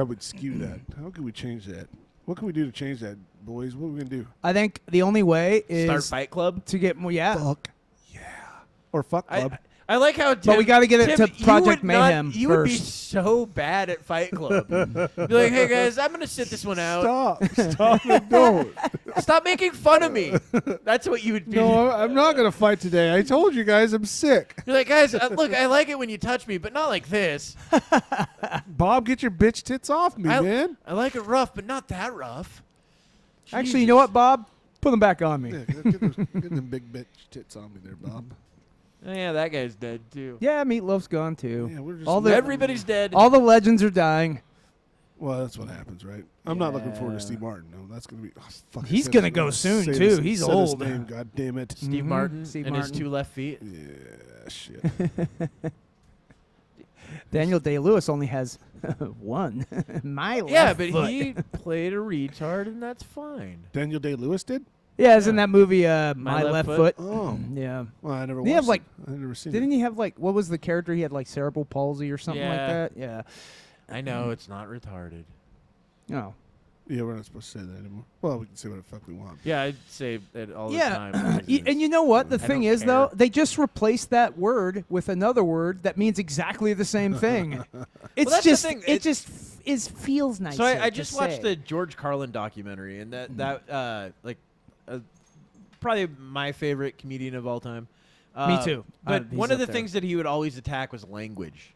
we'd skew that. How can we change that? What can we do to change that, boys? What are we gonna do? I think the only way Start is Fight Club. to get more. Yeah. Fuck yeah, or fuck club. I like how Tim, we gotta get it Tim, to Project you would not- Mayhem You would be first. so bad at Fight Club. Be like, hey guys, I'm gonna sit this one out. Stop it! Don't. Stop making fun of me. That's what you would be. No, I'm not gonna fight today. I told you guys I'm sick. You're like, guys, look, I like it when you touch me, but not like this. Bob, get your bitch tits off me, man. I like it rough, but not that rough. Actually, you know what, Bob? Put them back on me. Yeah, get them big bitch tits on me there, Bob. Oh, yeah, that guy's dead too. Yeah, Meatloaf's gone too. Yeah, we're just all the Everybody's dead. all the legends are dying. Well, that's what happens, right? I'm not looking forward to Steve Martin. No, that's gonna be. Oh, fuck, I He's said gonna his- go soon, say too. his- He's said his old. name, God damn it. Steve Martin Steve and his Martin. 2 left feet. Yeah, shit. Daniel Day-Lewis only has one. My Yeah, left but foot. he played a retard, and that's fine. Daniel Day-Lewis did. Yeah, it's in that movie, My Left Foot. Oh, Yeah. well, I never. Didn't he have, watched like- it. I never seen Didn't it. he have, like, what was the character? He had, like, cerebral palsy or something like Yeah. that? Yeah. I know it's not retarded. Oh. Yeah, we're not supposed to say that anymore. Well, we can say what the fuck we want. Yeah, I'd say it all the Yeah, time. and you know what? The I thing don't is, though, care. they just replaced that word with another word that means exactly the same thing. It's that's the just, thing. it just feels nice. So I just watched the George Carlin documentary, and that probably my favorite comedian of all time. Me too. But He's one of up the there. things that he would always attack was language,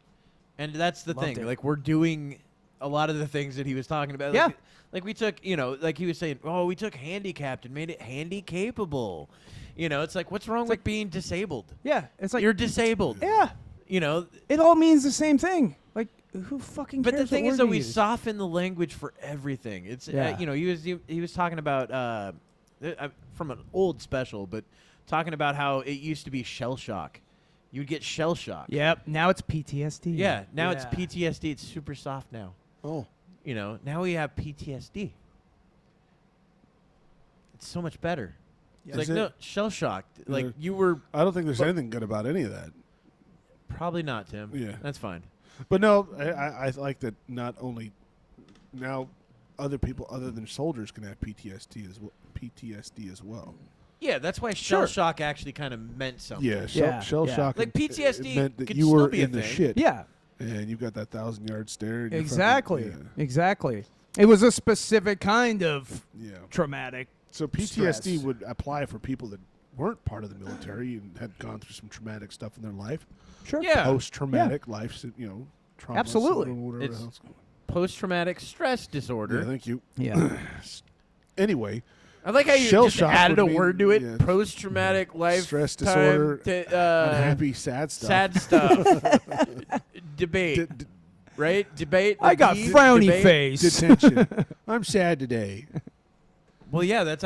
and that's the Loved thing. it. Like we're doing a lot of the things that he was talking about. Yeah. Like we took, like he was saying, oh, we took handicapped and made it handy capable. It's like, what's wrong with being disabled? Yeah, it's like You're disabled. yeah, it all means the same thing. Like who fucking But cares? the thing what is, word that you we use? soften the language for everything. It's Yeah. he was talking about from an old special, but talking about how it used to be shell shock. You'd get shell shock. Yep. Now it's PTSD. Yeah. Now it's Yeah. PTSD. It's super soft now. Oh. Now we have PTSD. It's so much better. It's Is like, no, it? shell shocked. Like Yeah. you were I don't think there's anything good about any of that. probably not, Tim. Yeah. That's fine. But no, I like that not only now other people other than soldiers can have PTSD as well. Yeah, that's why shell Sure. shock actually kind of meant something. Yeah, Yeah, shell yeah. shock. Like it PTSD meant that could you still were be a in the thing. shit. Yeah. And you've got that 1,000-yard stare. and you're Exactly. fucking- Exactly. It was a specific kind of yeah. traumatic. So PTSD stress. would apply for people that weren't part of the military and had gone through some traumatic stuff in their life. Sure. Yeah. Post-traumatic life, trauma. Absolutely. syndrome, whatever It's- the hell's going Post-traumatic stress disorder. Yeah, thank you. Yeah. Anyway, I like how you Shell just shock added a would mean- word to it. yeah. Post-traumatic life Stress disorder, unhappy, sad stuff. sad stuff. Debate, D- right? Debate. I got debate, frowny debate. face. detention. I'm sad today. Well, yeah, that's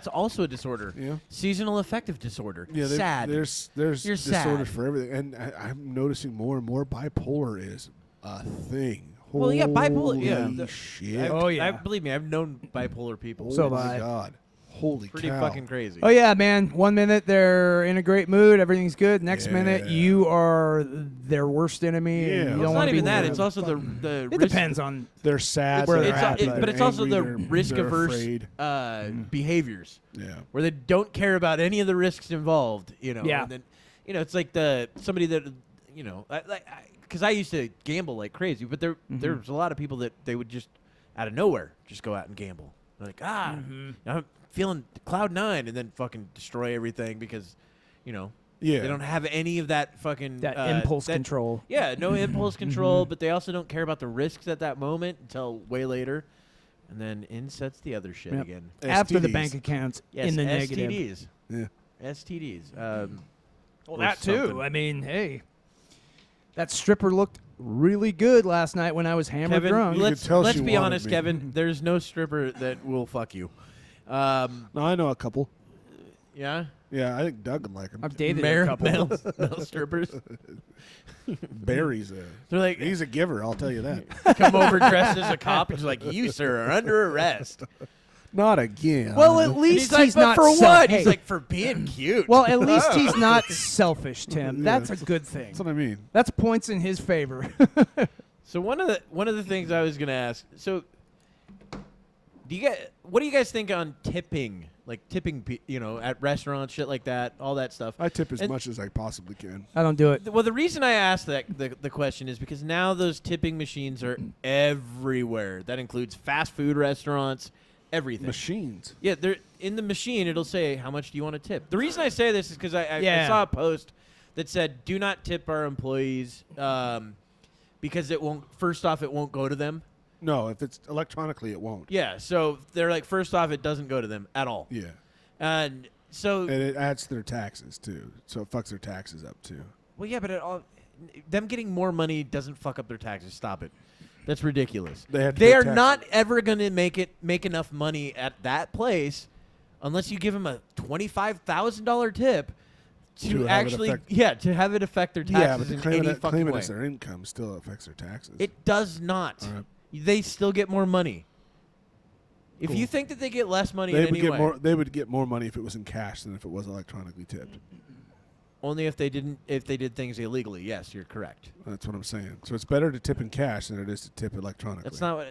also a disorder. Yeah. Seasonal affective disorder. Yeah, sad. There's You're disorders sad. for everything, and I'm noticing more and more bipolar is a thing. Well, yeah, bipolar- yeah, Holy the- shit! Oh, yeah. Believe me, I've known bipolar people. So oh my have I. god! Holy Pretty cow! fucking crazy. Oh yeah, man. 1 minute they're in a great mood, everything's good. Next minute Yeah. you are their worst enemy. Yeah. And you Well, don't It's want not to be even that. with It's them. also the It risk- depends on. They're sad. Where they're they're happy, at, but it's also angry, the they're risk-averse afraid. behaviors. Yeah. Where they don't care about any of the risks involved, Yeah. And then, it's like somebody that, because I used to gamble like crazy, but there was a lot of people that they would just out of nowhere just go out and gamble. They're like, I'm feeling cloud 9, and then fucking destroy everything because, Yeah. they don't have any of that fucking That impulse control. Yeah, no impulse control, but they also don't care about the risks at that moment until way later. And then in sets the other shit Yep. again. After the STDs. bank accounts Yes, in the negative. STDs. Yeah. STDs. Well, or that too. something. I mean, hey, that stripper looked really good last night when I was hammered Kevin, drunk. You could let's tell she be wanted honest, me. Kevin. There's no stripper that will fuck you. No, I know a couple. Yeah, Yeah, I think Doug would like him. I've dated a male, couple. male strippers. Barry's They're like, he's a giver. I'll tell you that. come over dressed as a cop. He's like, you sir are under arrest. Not again. Well, at And least he's like, but not for self- what? Hey, He's like, for being cute. well, at least he's not selfish, Tim. That's a good thing. that's what I mean. That's points in his favor. So one of the things I was gonna ask. So, what do you guys think on tipping? Like tipping, at restaurants, shit like that, all that stuff. I tip as And- much as I possibly can. I don't do it. Well, the reason I asked the question is because now those tipping machines are everywhere. That includes fast food restaurants, everything. Machines. Yeah, they're in the machine. It'll say how much do you want to tip. The reason I say this is because I Yeah. saw a post that said do not tip our employees because it won't. First off, it won't go to them. No, if it's electronically, it won't. Yeah, so they're like, first off, it doesn't go to them at all. Yeah. And so, And it adds to their taxes, too. So it fucks their taxes up, too. well, yeah, but them getting more money doesn't fuck up their taxes. Stop it. That's ridiculous. They have to They pay are taxes. not ever going to make enough money at that place unless you give them a $25,000 tip To to have it actually, affect- to have it affect their Yeah, taxes but in claiming any it, fucking claiming way. it's their income still affects their taxes. It does not. All right. They still get more money. If Cool. you think that they get less money they in would any get way, more. They would get more money if it was in cash than if it was electronically tipped. only if they did things illegally. Yes, you're correct. That's what I'm saying. So it's better to tip in cash than it is to tip electronically. That's not what.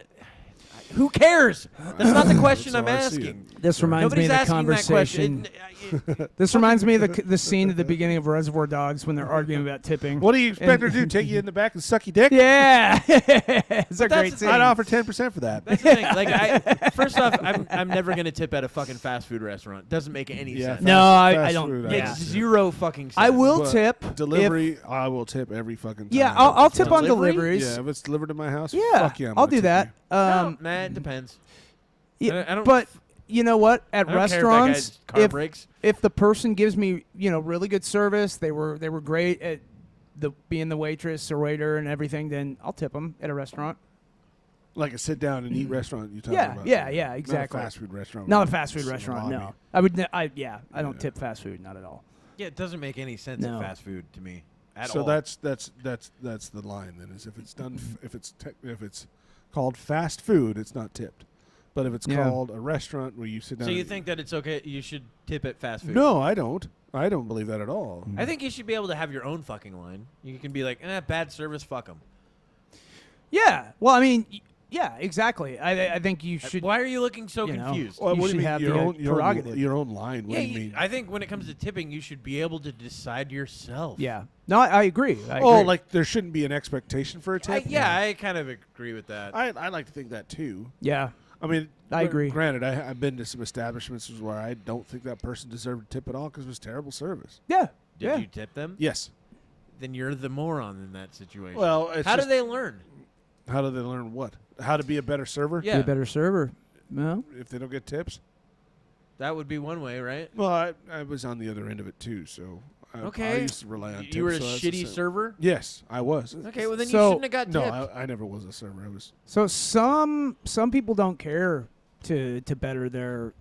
Who cares? That's not the question That's I'm how I see asking. This reminds Nobody's me of the asking that conversation. question. This reminds me of the scene at the beginning of Reservoir Dogs when they're arguing about tipping. What do you expect her to do? Take you in the back and suck your dick? Yeah, it's a that's great the scene. thing. I'd offer 10% for that. That's the thing. Like, first off, I'm never gonna tip at a fucking fast food restaurant. Doesn't make any Yeah, sense. No, I fast don't- food, Makes yeah. zero fucking sense. I will But tip Delivery, I will tip every fucking time. Yeah, I'll tip on Delivery? deliveries. Yeah, if it's delivered to my house, Yeah, fuck yeah, I'm I'll gonna do tip that. you. Nah, it depends. Yeah, I don't- but you know what? At I don't care if that restaurants, guy's car breaks. if the person gives me really good service, they were great at being the waitress or waiter and everything, then I'll tip them at a restaurant. Like a sit down and eat restaurant you talking Yeah, about. yeah, exactly. Not a fast food restaurant. Not a where fast food it's in the restaurant. lobby. No, I would. I don't Yeah. tip fast food. Not at all. Yeah, it doesn't make any sense No. at fast food to me at So all. that's the line then. Is if it's done if it's called fast food, it's not tipped. But if it's Yeah. called a restaurant where you sit down, So you and- think that it's okay? You should tip at fast food? No, I don't. I don't believe that at all. I think you should be able to have your own fucking line. You can be like, bad service, fuck them. Yeah. Well, I mean, yeah, exactly. I think you should. Why are you looking so you know. confused? Well, You what do should you have mean? the prerogative. Your own line. What Yeah, do you mean? I think when it comes to tipping, you should be able to decide yourself. Yeah. No, I agree. I Oh, agree. like there shouldn't be an expectation for a tip. I kind of agree with that. I like to think that too. Yeah. I mean, I agree. Granted, I've been to some establishments where I don't think that person deserved a tip at all because it was terrible service. Yeah. Did yeah. you tip them? Yes. Then you're the moron in that situation. Well, it's how do just- they learn? How do they learn what? How to be a better server? Yeah, Be a better server. No. If they don't get tips. that would be one way, right? Well, I was on the other end of it too, so I Okay. used to rely on tips. You were a so that's the shitty same. server. Yes, I was. Okay, well then So- you shouldn't have got No, tipped. I never was a server. I was. So some people don't care to better their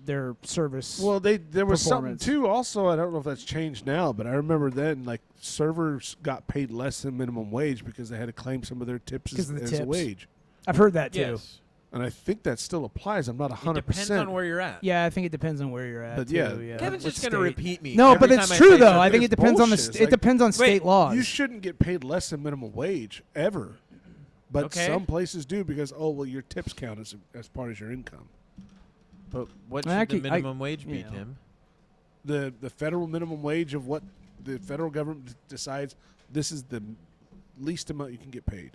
their service. Well, there was something Performance. too. Also, I don't know if that's changed now, but I remember then, like servers got paid less than minimum wage because they had to claim some of their tips 'Cause as, of the as tips. a wage, I've heard that too. Yes. and I think that still applies. I'm not It 100%. depends on where you're at. Yeah, I think it depends on where you're at. But too, yeah, Kevin's What just going to state. repeat me. No, every but it's time I true say though. I something. think it It's depends on the bullshit. It's it like- depends on state laws. You shouldn't get paid less than minimum wage ever, but Okay. some places do because your tips count as part of your income. But what should Actually, the minimum wage be, you know. Tim? The federal minimum wage of what the federal government decides, this is the least amount you can get paid.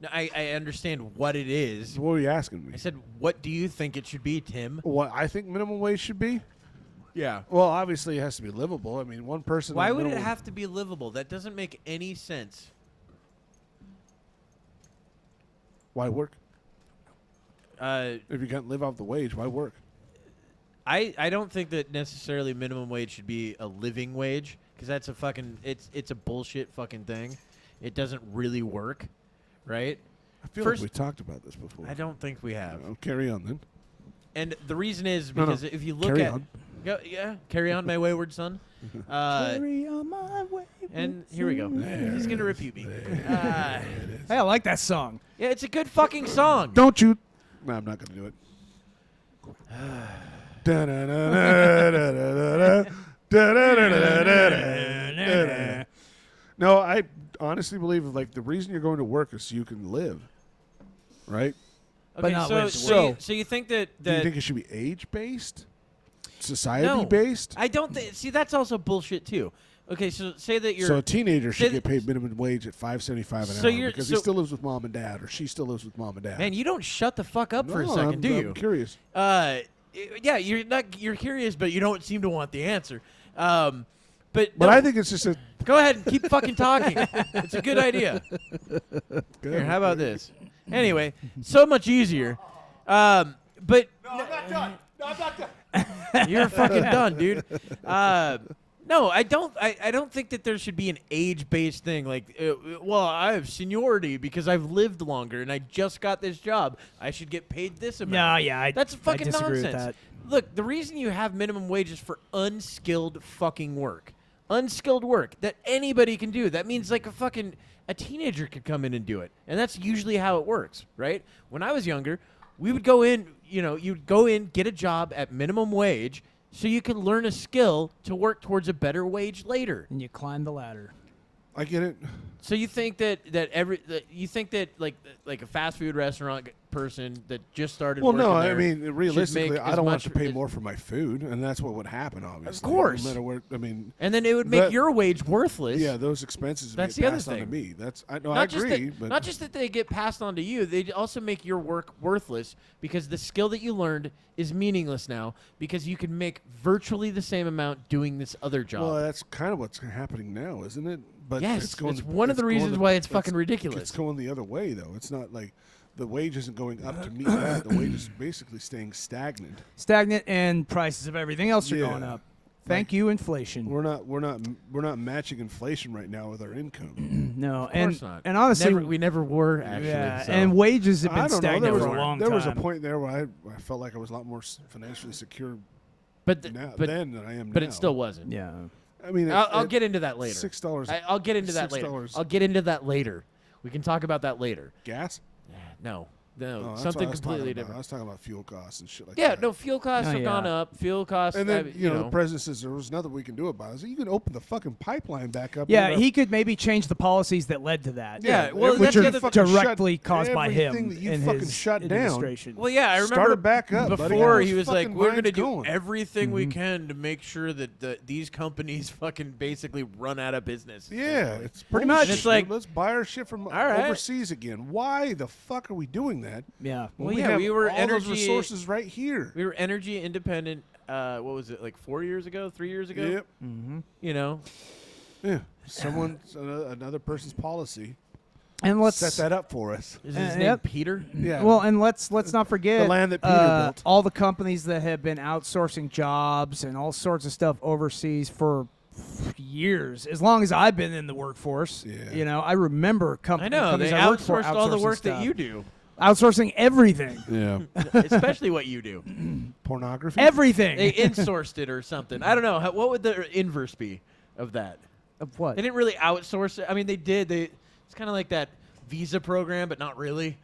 No, I understand what it is. What were you asking me? I said, what do you think it should be, Tim? What I think minimum wage should be? Yeah. Well, obviously it has to be livable. I mean, one person. Why on would it minimum- have to be livable? That doesn't make any sense. Why work? Uh, If you can't live off the wage, why work? I don't think that necessarily minimum wage should be a living wage because that's a fucking it's a bullshit fucking thing. It doesn't really work, right? I feel First- like we talked about this before. I don't think we have. Carry on then. And the reason is No, no. because if you look Carry at on. carry on, my wayward son. Carry on my way. And here we go. He's gonna repeat me. Uh, Hey, I like that song. yeah, it's a good fucking song. Don't you? No, I'm not going to do it. No, I honestly believe like the reason you're going to work is so you can live, right? But Okay, not so with so, work. so you think that Do you that think it should be age based, society no, based? I don't think. See, that's also bullshit too. Okay, so say that you're So a teenager should say get that- paid minimum wage at $5.75 an So hour you're- because so- he still lives with mom and dad, or she still lives with mom and dad. man. You don't shut the fuck up for a No, second, I'm, do I'm you? curious. Yeah, you're not. You're curious, but you don't seem to want the answer. But But no, I think it's just a. go ahead and keep fucking talking. It's a good idea. Here, how about this? Anyway, so much easier. But no, I'm not done. No, I'm not done. You're fucking done, dude. No, I don't. I don't think that there should be an age-based thing. Like, well, I have seniority because I've lived longer and I just got this job. I should get paid this amount. No, yeah, That's fucking I disagree nonsense. with that. Look, the reason you have minimum wage is for unskilled fucking work. Unskilled work that anybody can do. That means like a teenager could come in and do it. And that's usually how it works, right? When I was younger, we would go in, you'd go in, get a job at minimum wage so you can learn a skill to work towards a better wage later. And you climb the ladder. I get it. So you think that like a fast food restaurant person that just started Well, working no, there I mean, should realistically, make I as don't want much to pay as- more for my food, and that's what would happen, obviously. course. No matter where, I mean, and then it would make That- your wage worthless. yeah, those expenses would That's get the other passed on to thing. me. I Not just agree, that, but not just that they get passed on to you, they also make your work worthless because the skill that you learned is meaningless now because you can make virtually the same amount doing this other job. well, that's kind of what's happening now, isn't it? But Yes, it's going. it's one of the going reasons why it's fucking ridiculous. It's going the other way, though. It's not like the wage isn't going up to meet that. The wage is basically staying stagnant. Stagnant, and prices of everything else are Yeah. going up. Thank you, inflation. We're not matching inflation right now with our income. No, of course not. and honestly, we never were actually. yeah, so. and wages have been I don't know. stagnant for a There long was a time. point there where I felt like I was a lot more financially secure but then than I am but now. it still wasn't. Yeah. I mean, I'll get into that later. $6. I'll get into that later. $6. I'll get into that later. We can talk about that later. Gas. No, Oh, that's what something I was talking completely about. I different. was talking about fuel costs and shit like Yeah, that. no, fuel costs Oh, have yeah. gone up. Fuel costs, And then the president says there was nothing we can do about it. So you can open the fucking pipeline back up. Yeah, he could maybe change the policies that led to that. Yeah, well, which that's the are other thing. directly caused by him Everything that you in fucking his shut down. administration. Well, yeah, I remember Start it back up, buddy. before Get he those was like, fucking "We're going to lines do going." everything we can to make sure that these companies fucking basically run out of business." Yeah, it's Pretty bullshit, much. It's like- dude. Let's buy our shit from right. overseas again. Why the fuck are we doing that? Yeah. when Well, we yeah, have we were all those energy- resources right here. We were energy independent. What was it, like 4 years ago, 3 years ago? Yep. You know, Yeah. Someone's another person's policy And let's set that up for us. is his name yep. Peter? Yeah. Well, and let's not forget The land that Peter built. all the companies that have been outsourcing jobs and all sorts of stuff overseas for years. As long as I've been in the workforce, Yeah. I remember I companies. know they I worked for outsourced all the outsourcing work stuff. that you do, Outsourcing everything, Yeah. especially what you do. Pornography. everything. They insourced it or something. I don't know. What would the inverse be of that? Of what? They didn't really outsource it. I mean, they did. It's kind of like that visa program, but not really.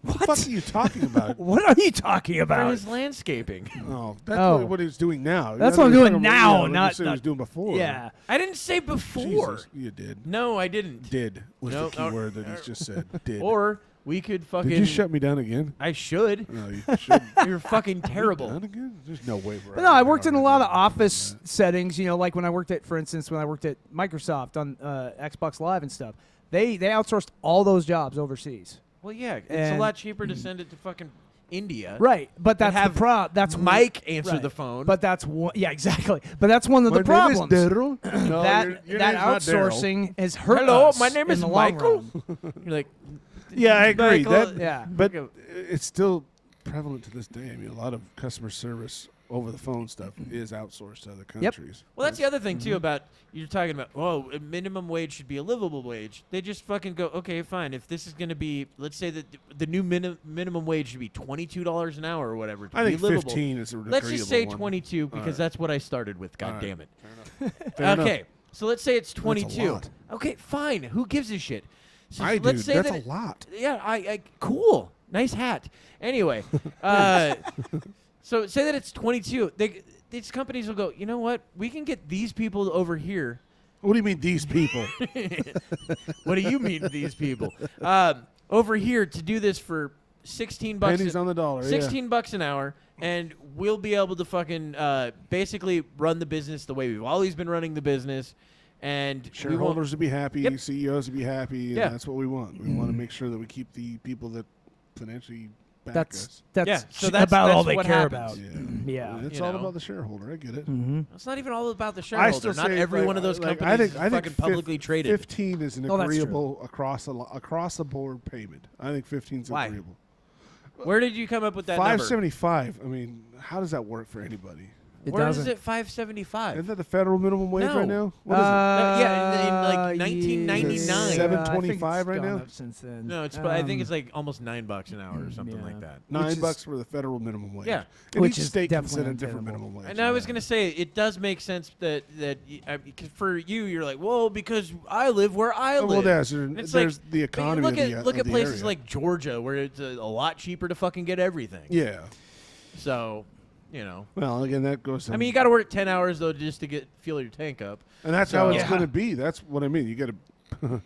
What the fuck are you talking about? What are you talking For about? his landscaping. Oh, that's Oh. what he's doing now. That's You what I'm know, doing talking now, like you not- said he was not- doing before. Yeah. I didn't say before. Jesus, you did. No, I didn't. Did was No, the key word that he's just said. Did. Or we could fucking. Did you shut me down again? I should. No, you shouldn't. You're fucking terrible. Done again? There's no way. But no, I worked in a lot of office settings. Like when I worked at, for instance, when I worked at Microsoft on Xbox Live and stuff. They outsourced all those jobs overseas. Well, yeah, it's a And- lot cheaper to send it to fucking India. Right, but that's have the problem. That's Mike answer right. the phone. But that's one. Yeah, exactly. But that's one of the My problems. name is Daryl. No, that your that name's not Daryl. outsourcing has hurt Hello, us my name in is the long Michael. run. You're like, Yeah, I agree. Michael, That, Yeah. but it's still prevalent to this day. I mean, a lot of customer service over the phone stuff is outsourced to other countries. well, that's the other thing too about you're talking about. Oh, a minimum wage should be a livable wage. They just fucking go, okay, fine. If this is going to be, let's say that the new minimum wage should be $22 an hour or whatever. To I be think livable. 15 is a Let's just say agreeable one. 22 because right. that's what I started with. God All right. damn it. Fair enough. Okay, so let's say it's 22. lot. Okay, fine. Who gives a shit? So I let's do. say That's that a it- lot. Yeah, I cool. Nice hat. Anyway, so say that it's 22. These companies will go, you know what? We can get these people over here. What do you mean these people? What do you mean these people? Over here to do this for 16 bucks. Pennies on the dollar. 16 bucks an hour, and we'll be able to fucking basically run the business the way we've always been running the business. And Yeah. Shareholders would be happy. Yep. CEOs would be happy. And Yeah. that's what we want. We want to make sure that we keep the people that financially back That's us. Yeah, so about that's all they what care happens. about. Yeah. Yeah. It's You all know. about the shareholder. I get it. It's not even all about the I shareholder. still Not say, every like, one of those like, companies I think is fucking publicly traded. 15 is an Oh, that's true. agreeable across the board payment. I think 15 is Why? agreeable. Where did you come up with that number? 575. I mean, how does that work for anybody? It Where doesn't. is it 575? Isn't that the federal minimum wage No. right now? What is yeah, in like 1999. $7.25 right now? Since then. No, it's. I think it's like almost $9 an hour or something yeah. like that. it? $9 is- bucks for the federal minimum wage. Yeah. And Which each is state can definitely set a different untenable. minimum wage. And I was gonna say it does make sense that for you you're like, well, because I live where I live. well, there's It's there's like, the but economy. Look of at the, look of at the places area. like Georgia where it's a lot cheaper to fucking get everything. Yeah. So, you know. Well, again, that goes. I mean, you got to work 10 hours though just to fuel your tank up. and that's so- how it's Yeah. going to be. That's what I mean. You got to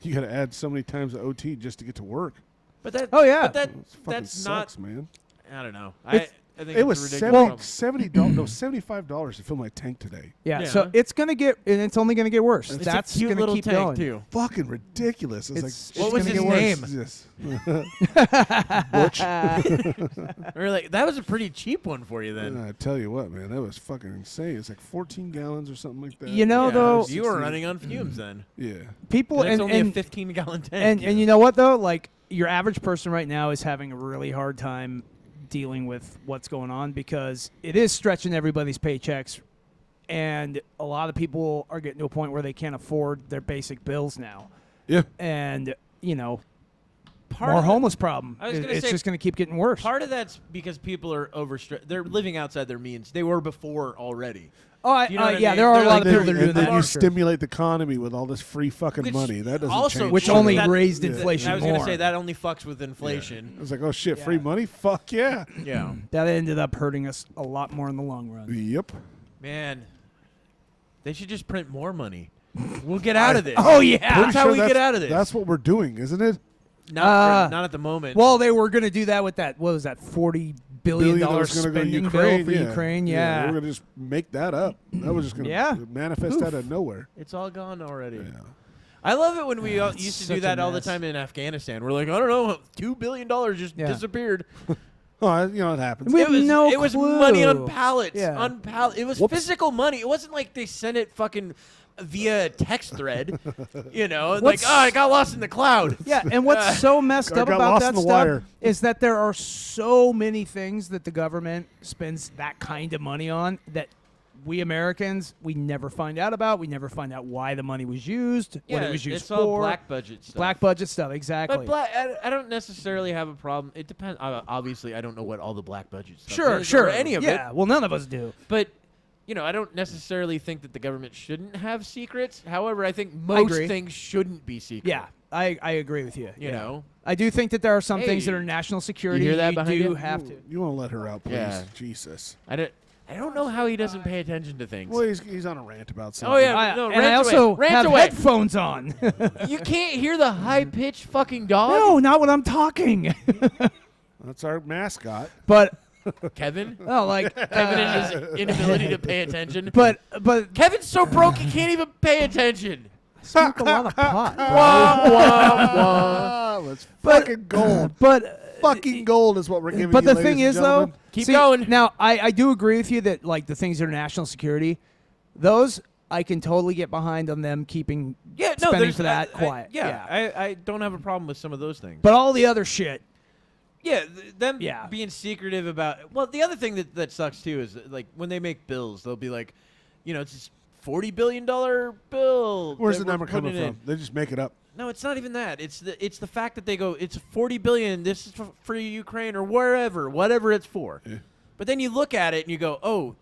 you got to add so many times the OT just to get to work. But that. Oh, yeah. But that It fucking that's sucks, not. man. I don't know. I think It it's was a ridiculous problem. $75 to fill my tank today. Yeah, Yeah. so it's gonna get, and it's only gonna get worse. It's That's a cute gonna little keep tank going. too. Fucking ridiculous. It's What gonna was get his worse. name? Yes. We're like, that was a pretty cheap one for you then. I tell you what, man, that was fucking insane. It's like 14 gallons or something like that. You know, Yeah, though, you were running on fumes then. Yeah. people And it's only a and 15-gallon tank. and you know what though, like your average person right now is having a really hard time dealing with what's going on because it is stretching everybody's paychecks, and a lot of people are getting to a point where they can't afford their basic bills now, Yeah. and you know, Part more of homeless problem. I was gonna It's say, just going to keep getting worse. Part of that's because people are overstretched. They're living outside their means. They were before already. Oh, You know what I yeah, mean? there are a They're lot like- of people that are and doing then that. you for sure. stimulate the economy with all this free fucking Which money. That doesn't also- change. Which shit. only that- raised Yeah. inflation I was going more. to say that only fucks with inflation. I was like, oh shit, Yeah. free money? Fuck yeah. Yeah. That ended up hurting us a lot more in the long run. Yep. Man, they should just print more money. We'll get out of this. Oh yeah. That's Pretty how sure we get out of this. That's what we're doing, isn't it? Not at the moment. Well, they were going to do that with that. What was that? $40 billion That was gonna go to spending Ukraine, bill for yeah. Ukraine. We're Yeah. gonna just make that up. That was just gonna Yeah. manifest out of nowhere. it's all gone already. Yeah. I love it when we Yeah, it's used to such do a that all the mess. time in Afghanistan. We're like, I don't know, $2 billion just Yeah. disappeared. Oh, you know it happens. We have It was money on clue. pallets. Yeah. On it was Whoops. physical money. It wasn't like they sent it fucking via text thread. You know, like, What's- oh, I got lost in the cloud. Yeah, and what's so messed I up got about lost that in the stuff wire. is that there are so many things that the government spends that kind of money on that we Americans, we never find out about. We never find out why the money was used, Yeah, what it was used it's for. all black budget stuff. Black budget stuff, exactly. But I don't necessarily have a problem. It depends. Obviously, I don't know what all the black budget stuff sure, is sure. or any of yeah, it. well, none of us do. But you know, I don't necessarily think that the government shouldn't have secrets. However, I think most agree. things shouldn't be secret. Yeah, I agree with you. You yeah. know? I do think that there are some things that Hey, are national security. you hear that behind do you? have to. You want to let her out, please? Yeah. Jesus. I don't know how he doesn't pay attention to things. Well, he's on a rant about something. Oh, yeah. No, and I rant also away. Rant have away. headphones on. You can't hear the high-pitched fucking dog? no, not when I'm talking. That's our mascot. but Kevin? oh, like Kevin and his inability to pay attention. but Kevin's so broke he can't even pay attention. I smoke a lot of pot. Wah, wah, wah. Ah, that's fucking gold. But Fucking gold is what we're giving but you, the thing ladies is and though, gentlemen. Keep see, going. Now I do agree with you that like the things that are national security, those I can totally get behind on them keeping spending there's- for that I- quiet. I don't have a problem with some of those things. But all the other shit. Yeah, them Yeah. being secretive about. Well, the other thing that sucks too is like when they make bills, they'll be like, you know, it's this $40 billion bill. Where's that the we're number coming putting in. from? They just make it up. No, it's not even that. It's the fact that they go, it's $40 billion. This is for Ukraine or wherever, whatever it's for. Yeah. But then you look at it and you go, oh,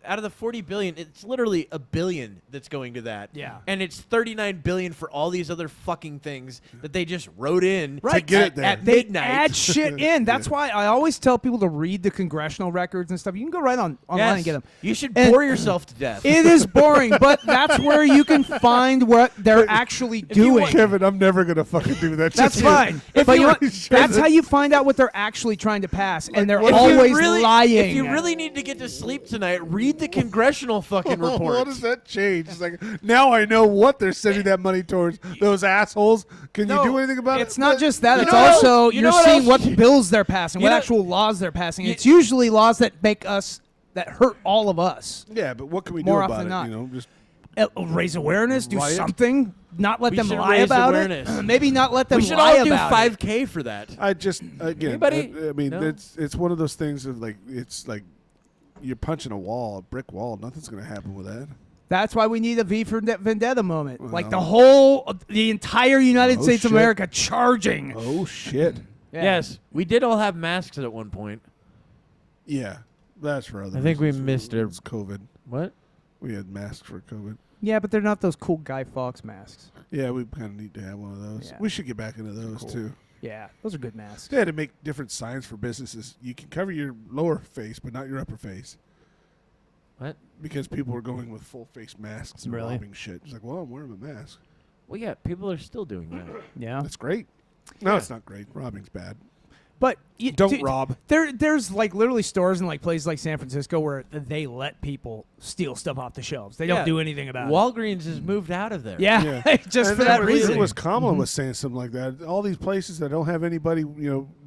out of the $40 billion, it's literally $1 billion that's going to that. Yeah. And it's $39 billion for all these other fucking things that they just wrote in Right. To get at, it there. at They midnight. add shit in. That's why I always tell people to read the congressional records and stuff. You can go right online Yes. and get them. You should And- bore yourself to death. It is boring, but that's where you can find what they're actually you doing. want- Kevin, I'm never gonna fucking do that. That's Just fine. If But you you know what? already said That's it. how you find out what they're actually trying to pass, and they're If you always really- lying. If you really need to get to sleep tonight, read the congressional fucking reports. What does that change? It's like now I know what they're sending that money towards. Those assholes. Can you do anything about it? It's not just that. You It's know what also else- you know you're what seeing else- what bills they're passing, You what know- actual laws they're passing. You- It's usually laws that make us that hurt all of us. Yeah, but what can we More do often about it? than not. You know, just Raise awareness, do Riot. something, not let We them should lie raise about awareness. it. Maybe not let them We should lie all do about 5K for that. I just again. Anybody? I mean, No? it's one of those things of like it's like you're punching a wall, a brick wall. Nothing's gonna happen with that. That's why we need a V for Vendetta moment. Like Well. the entire United Oh, States of shit. America charging. Oh shit. Yeah. Yes, we did all have masks at one point. Yeah, that's for other. I think we reasons. missed it. It's COVID. What? We had masks for COVID. Yeah, but they're not those cool Guy Fawkes masks. Yeah, we kind of need to have one of those. Yeah. We should get back into those Cool. too. Yeah, those are good masks. They had to make different signs for businesses. You can cover your lower face, but not your upper face. What? Because people were going with full face masks and Really? robbing shit. It's like, well, I'm wearing a mask. Well, yeah, people are still doing that. Yeah. That's great. No, it's not great. Robbing's bad. But Don't rob. There's like literally stores in like places like San Francisco where they let people steal stuff off the shelves. They don't do anything about it. Walgreens has moved out of there. Yeah, just And for that reason. It was Kamala was saying something like that. All these places that don't have anybody,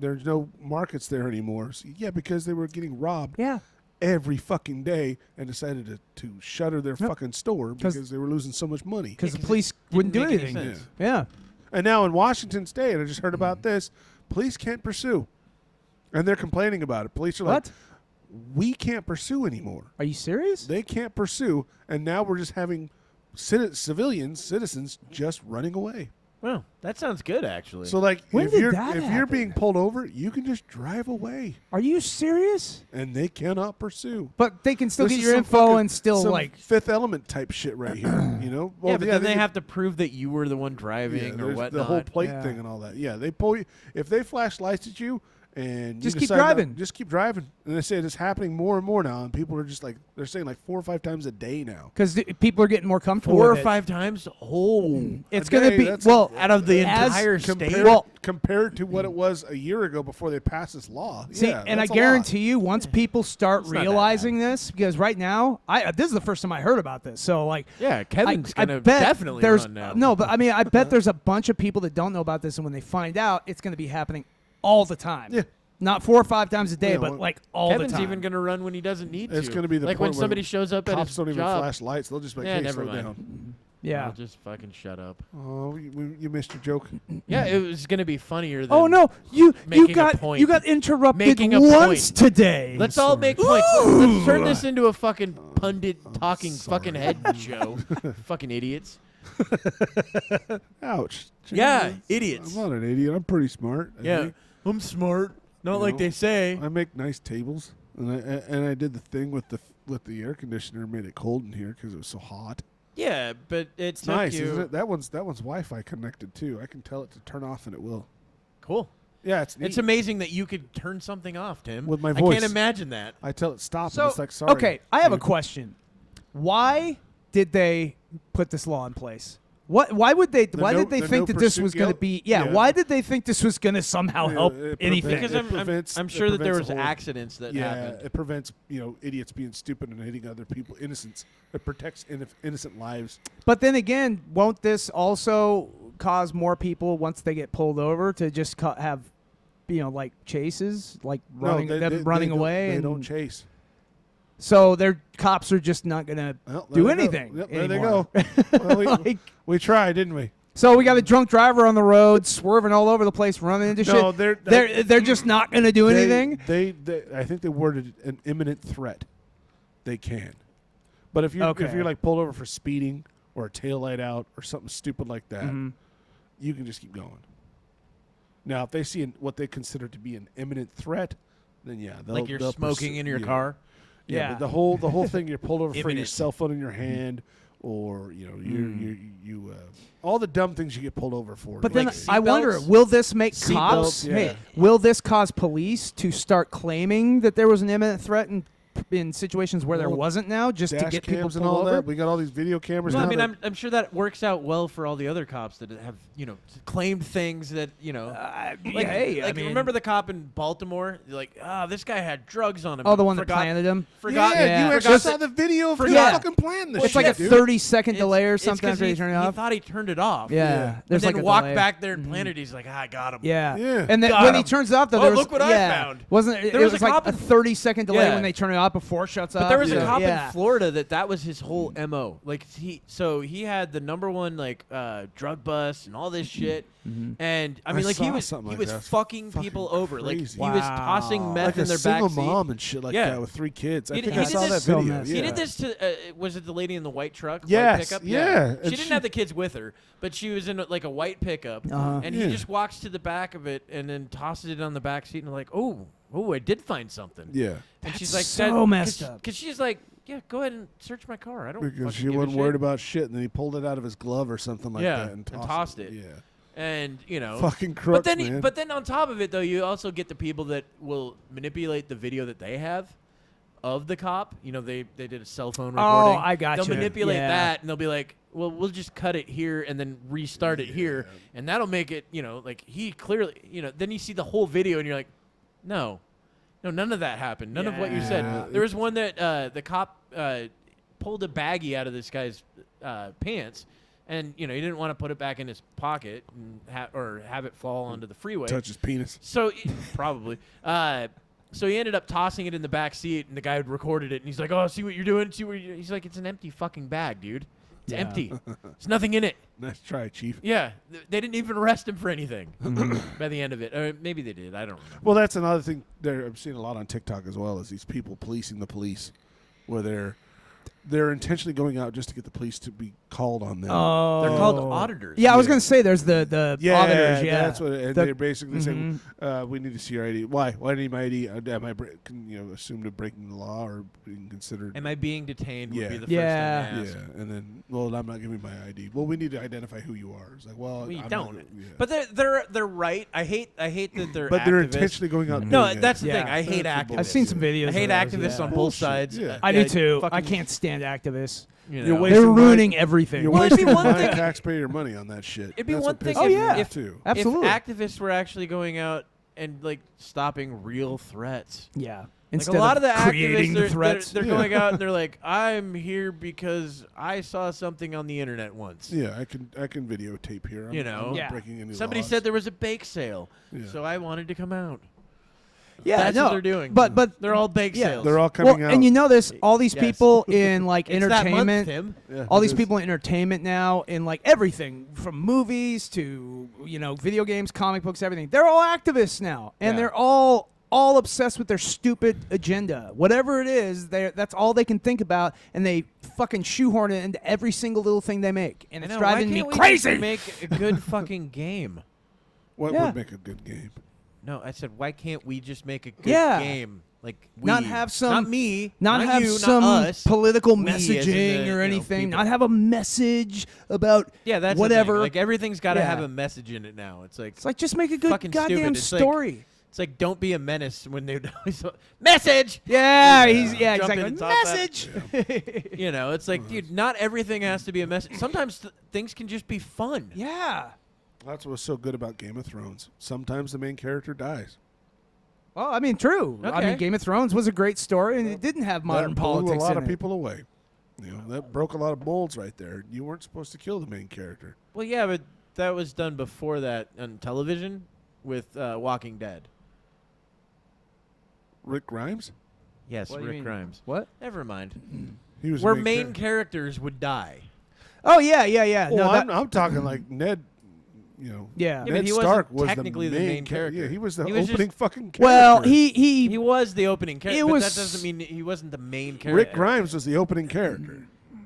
there's no markets there anymore. So, yeah, because they were getting robbed Yeah. every fucking day and decided to shutter their fucking store 'Cause- because they were losing so much money. Because the 'cause police it wouldn't do didn't make any anything. sense. Yeah. And now in Washington State, I just heard about this, police can't pursue. And they're complaining about it. Police are like, What? we can't pursue anymore. Are you serious? They can't pursue, and now we're just having citizens just running away. Well, that sounds good, actually. So like When if did you're that if you're happen? being pulled over, you can just drive away, Are you serious? and they cannot pursue. But they can still This get is your some info fucking- and still some like. Fifth Element type shit right here. Well, yeah, but then they can- have to prove that you were the one driving or there's whatnot. the whole plate Yeah. thing and all that. Yeah, they pull you if they flash lights at you and Just you keep decide not- driving. just keep driving. And they say it's happening more and more now, and people are just like they're saying like 4 or 5 times a day now. Because people are getting more comfortable 4 or with it. 5 times? Oh. It's a going to day, be that's- well Out of the as- entire state? Compared, Well- compared to what it was a year ago before they passed this law. See, yeah, and I that's a lot. guarantee you, once people start It's not that realizing this, because right now, this is the first time I heard about this. So like, Yeah, Kevin's I going to bet definitely there's run now. no, but I mean, I bet there's a bunch of people that don't know about this, and when they find out, it's going to be happening all the time. Yeah. Not 4 or 5 times a day, Yeah, but well, like all Kevin's the time. even going to run when he doesn't need It's to. going to be the like point when where somebody shows up at cops his don't even job. flash lights. They'll just be like, Yeah, hey, never slow mind. down. Yeah. I'll just fucking shut up. Oh, you missed your joke. Yeah, it was going to be funnier than Oh no, you making a got point. you got interrupted Making a once point. today. Let's all make points. Let's turn this into a fucking pundit talking fucking head show. Fucking idiots. Ouch. Yeah, Jesus. idiots. I'm not an idiot. I'm pretty smart. I Yeah, think. I'm smart. Not You like know, they say. I make nice tables, and I did the thing with the air conditioner, made it cold in here because it was so hot. Yeah, but it It's took nice, you. isn't it? That one's Wi-Fi connected too. I can tell it to turn off, and it will. Cool. Yeah, it's neat. It's amazing that you could turn something off, Tim. With my I voice. can't imagine that. I tell it stop, So and it's like sorry. okay, I have a Yeah. question. Why did they put this law in place? Why would they? Why did they the think no that this pursuit was going to guilt? be? Yeah, Yeah. Why did they think this was going to somehow Yeah, help it anything? prevents- Because It prevents- I'm it sure that there prevents was a whole- accidents that Yeah, happened. it prevents idiots being stupid and hitting other people, innocents. It protects innocent lives. But then again, won't this also cause more people once they get pulled over to just have, like chases, like running no, running don't- away? They and don't chase. So their cops are just not going to Well, do there they go. anything. Yep, there they anymore. go. Well, Like- we tried, didn't we? So we got a drunk driver on the road, swerving all over the place, running into No, shit. They're just not going to do anything. They I think they worded an imminent threat. They can, but if you're like pulled over for speeding or a taillight out or something stupid like that, Mm-hmm. you can just keep going. Now, if they see what they consider to be an imminent threat, then yeah, Like you're they'll smoking pursue- in your yeah. car. Yeah, Yeah. but the whole thing, you're pulled over for your Imminent. cell phone in your hand, or you all the dumb things you get pulled over for. But Like then seat I wonder, belts? will this make Seat cops? belts, yeah. Hey, will this cause police to start claiming that there was an imminent threat in situations where there Well, wasn't now, just to dash get people cams and pulled all over? that. We got all these video cameras. Well, I now mean, that- I'm sure that works out well for all the other cops that have, claimed things that, like, hey, I like mean- remember the cop in Baltimore? Like, this guy had drugs on him. Oh, the one that Forgot- planted him. Forgot. yeah, yeah. you actually Forgot saw the video of him forgot- fucking playing this It's like a shit, dude. 30-second delay or It's something 'cause after he turned it off. He thought he turned it off. Yeah, And there's then like a walked delay. back there and planted. He's like, I got him. Yeah. Yeah. And then Got when he him. turns it off, though, Oh, there was, look what I yeah, found. Wasn't it? There It was was a like cop a in- 30-second delay Yeah. when they turn it off before it shuts off. But there was a Yeah. cop Yeah. in Florida that was his whole MO. Like he had the #1 drug bust and all this shit. And I mean, like saw he was something like was that. fucking Fucking people over. Like crazy. he was Wow. tossing meth like in a their single backseat. mom and shit like Yeah. that with 3 kids. I He think did- I he saw did that this- so video. messed Yeah. He did this to was it the lady in the white truck? Yes, White pickup? yeah. She And didn't have the kids with her, but she was in like a white pickup, and Yeah. he just walks to the back of it and then tosses it on the back seat and like, oh, I did find something. Yeah. And she's That's like, so messed up. because she's like, yeah, go ahead and search my car. I don't Because fucking she give a wasn't shit. worried about shit, and then he pulled it out of his glove or something like Yeah, that and and tossed, tossed it. Yeah. And Fucking crooks, man. But then on top of it, though, you also get the people that will manipulate the video that they have of the cop. They did a cell phone recording. I got you. They'll manipulate Yeah. that, and they'll be like, "Well, we'll just cut it here and then restart it here, and that'll make it." Like he clearly, Then you see the whole video, and you're like, "No, none of that happened. None of what you Yeah. said." There was one that the cop pulled a baggie out of this guy's pants. And, he didn't want to put it back in his pocket and have it fall onto the freeway. Touch his penis. So, probably. So he ended up tossing it in the back seat, and the guy had recorded it. And he's like, "Oh, see what you're doing? He's like, "It's an empty fucking bag, dude. It's empty. There's nothing in it." Nice try, Chief. Yeah. They didn't even arrest him for anything by the end of it. Or maybe they did. I don't know. Well, that's another thing I'm seeing a lot on TikTok as well, is these people policing the police, where they're intentionally going out just to get the police to be called on them. Oh. They're called auditors. Yeah, I was going to say there's the auditors. Yeah, that's what. And they're basically saying, "We need to see your ID. Why? Why do you need my ID? Am I assumed of breaking the law or being considered?" Am I being detained? Yeah. Would be the Yeah. first thing they ask. And then, well, I'm not giving my ID. Well, we need to identify who you are. It's like, well, We I'm don't. not, yeah. But they're right. I hate that they're. But they're activists. intentionally going out. No, doing that's it. the thing. Yeah. I hate That's activists. I've seen some videos. I hate of those, activists yeah. on both Bullshit, sides. yeah. I do too. I fucking, can't stand activists. You You're know. wasting They're my- ruining everything. You're Well, it'd be wasting one my thing- taxpayer money on that shit. It'd be That's one what thing pisses Oh, me yeah. off, too. Absolutely. If activists were actually going out and stopping real threats. Yeah. Like Instead a lot of the creating activists, the threats. they're going out and they're like, "I'm here because I saw something on the internet once." Yeah, I can videotape here. I'm not Yeah. breaking any Somebody laws. said there was a bake sale, Yeah. so I wanted to come out. Yeah, That's no, what they're doing. But They're all bake yeah. sales. They're all coming well, out. and you know this, all these Yes. people in it's entertainment, that month, Tim. Yeah, all it these is. people in entertainment now, in everything from movies to video games, comic books, everything. They're all activists now, and Yeah. they're all obsessed with their stupid agenda. Whatever it is, that's all they can think about, and they fucking shoehorn it into every single little thing they make, and I it's know, driving why me can't we crazy. just make a good fucking game? What Yeah. would make a good game? No, I said, why can't we just make a good Yeah. game? Like, Not have some- not me, Not have you, some not us. political We as in messaging the, or anything. people. Not have a message about Yeah, that's whatever. The thing. Like everything's got to Yeah. have a message in it now. It's like It's like just make a good fucking goddamn stupid. It's like- story. it's like don't be a menace when they message. Yeah, Jump in exactly. and talk about Message. It's like, dude, not everything has to be a message. Sometimes things can just be fun. Yeah. That's what's so good about Game of Thrones. Sometimes the main character dies. Well, I mean, true. I Okay. mean, Game of Thrones was a great story, and it didn't have modern that politics blew a lot in of it. people away. That broke a lot of molds right there. You weren't supposed to kill the main character. Well, yeah, but that was done before that on television with Walking Dead. Rick Grimes? Yes, What do you Rick mean? Grimes. What? Never mind. He was Where the main character. characters would die. Oh yeah, yeah, yeah. Well, no, that, I'm talking like Ned. yeah. Yeah, but Ned he wasn't Stark was technically the main character. Yeah, he was the He was opening just- fucking character. Well, He he was the opening character, It but was- that doesn't mean he wasn't the main character. Rick Grimes was the opening character.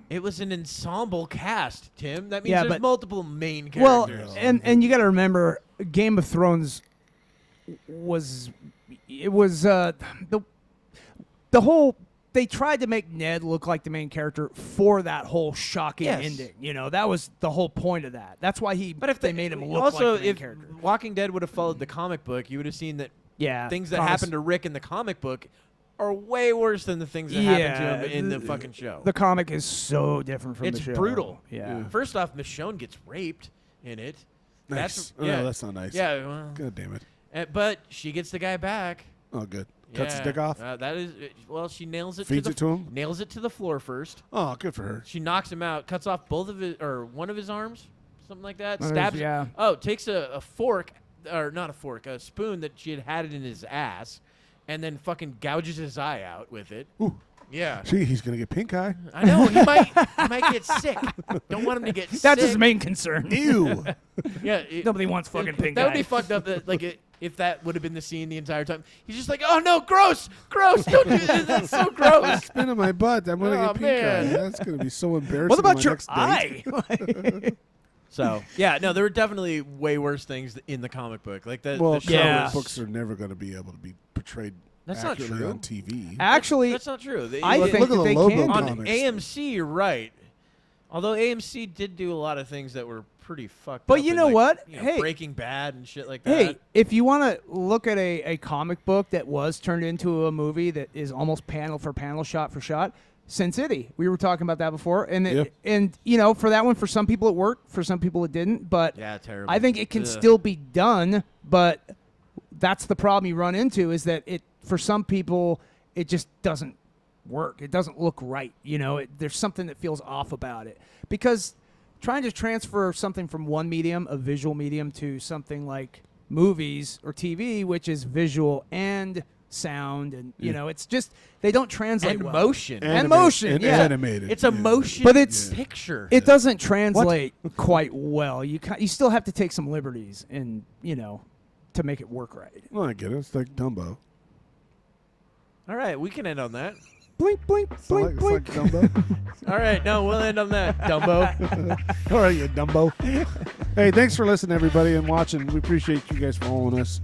It was an ensemble cast, Tim. That means Yeah, there's but- multiple main well, characters. and you got to remember, Game of Thrones was the whole. They tried to make Ned look like the main character for that whole shocking Yes. ending. That was the whole point of that. That's why but if they made him look also, like the main if character. Walking Dead would have followed the comic book, you would have seen that Yeah, things that Thomas- happened to Rick in the comic book are way worse than the things that happened to him in the fucking show. The comic is so different from It's the show. brutal. Yeah. First off, Michonne gets raped in it. Nice. That's No, that's not nice. Yeah, well, God damn it. but she gets the guy back. Oh, good. Cuts his Yeah. dick off. That is well. She nails it. Feeds it to him? Nails it to the floor first. Oh, good for her. She knocks him out. Cuts off both of his or one of his arms, something like that. One of his- Stabs. yeah. Oh, takes a fork or not a fork, a spoon that she had it in his ass, and then fucking gouges his eye out with it. Ooh. Yeah. He's going to get pink eye. I know he might get sick. Don't want him to get sick. That's his main concern. Ew. Yeah. Nobody wants fucking pink That would eye. be fucked up. If that would have been the scene the entire time, he's just like, "Oh no, gross, don't do this. That's so gross." Spin in my butt. I'm going to Oh, get pink eye. man. That's going to be so embarrassing. What on my about your next eye? date. So yeah, no, there were definitely way worse things in the comic book. Like the Well, show Yeah. comic was- books are never going to be able to be portrayed That's not accurately true. on TV. Actually, That's not true. I Look think at the that they logo can. on comics. AMC, you're right. Although AMC did do a lot of things that were pretty fucked But up. you and, know like, what? You know, Hey. Breaking Bad and shit like that. Hey, if you want to look at a comic book that was turned into a movie that is almost panel for panel, shot for shot, Sin City. We were talking about that before, and Yep. and you know, for that one, for some people it worked, for some people it didn't. But Yeah, terrible. I think it can Ugh. still be done. But that's the problem you run into is that it for some people it just doesn't work. It doesn't look right. You know, there's something that feels off about it because trying to transfer something from one medium, a visual medium, to something like movies or TV, which is visual and sound, and you know, it's just they don't translate and well. motion. And motion, and yeah. animated. It's a yeah. motion But it's- picture. It doesn't translate quite well. You still have to take some liberties, and you know, to make it work right. Well, I get it. It's like Dumbo. All right, we can end on that. Blink, blink, It's blink, like blink. Dumbo. All right, no, we'll end on that, Dumbo. All right, you Dumbo. Hey, thanks for listening, everybody, and watching. We appreciate you guys following us.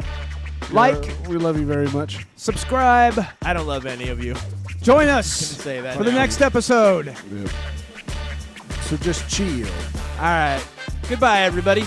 Like, we love you very much. subscribe, I don't love any of you. join us Say that for the now. next episode. Yep. So just chill. All right. Goodbye, everybody.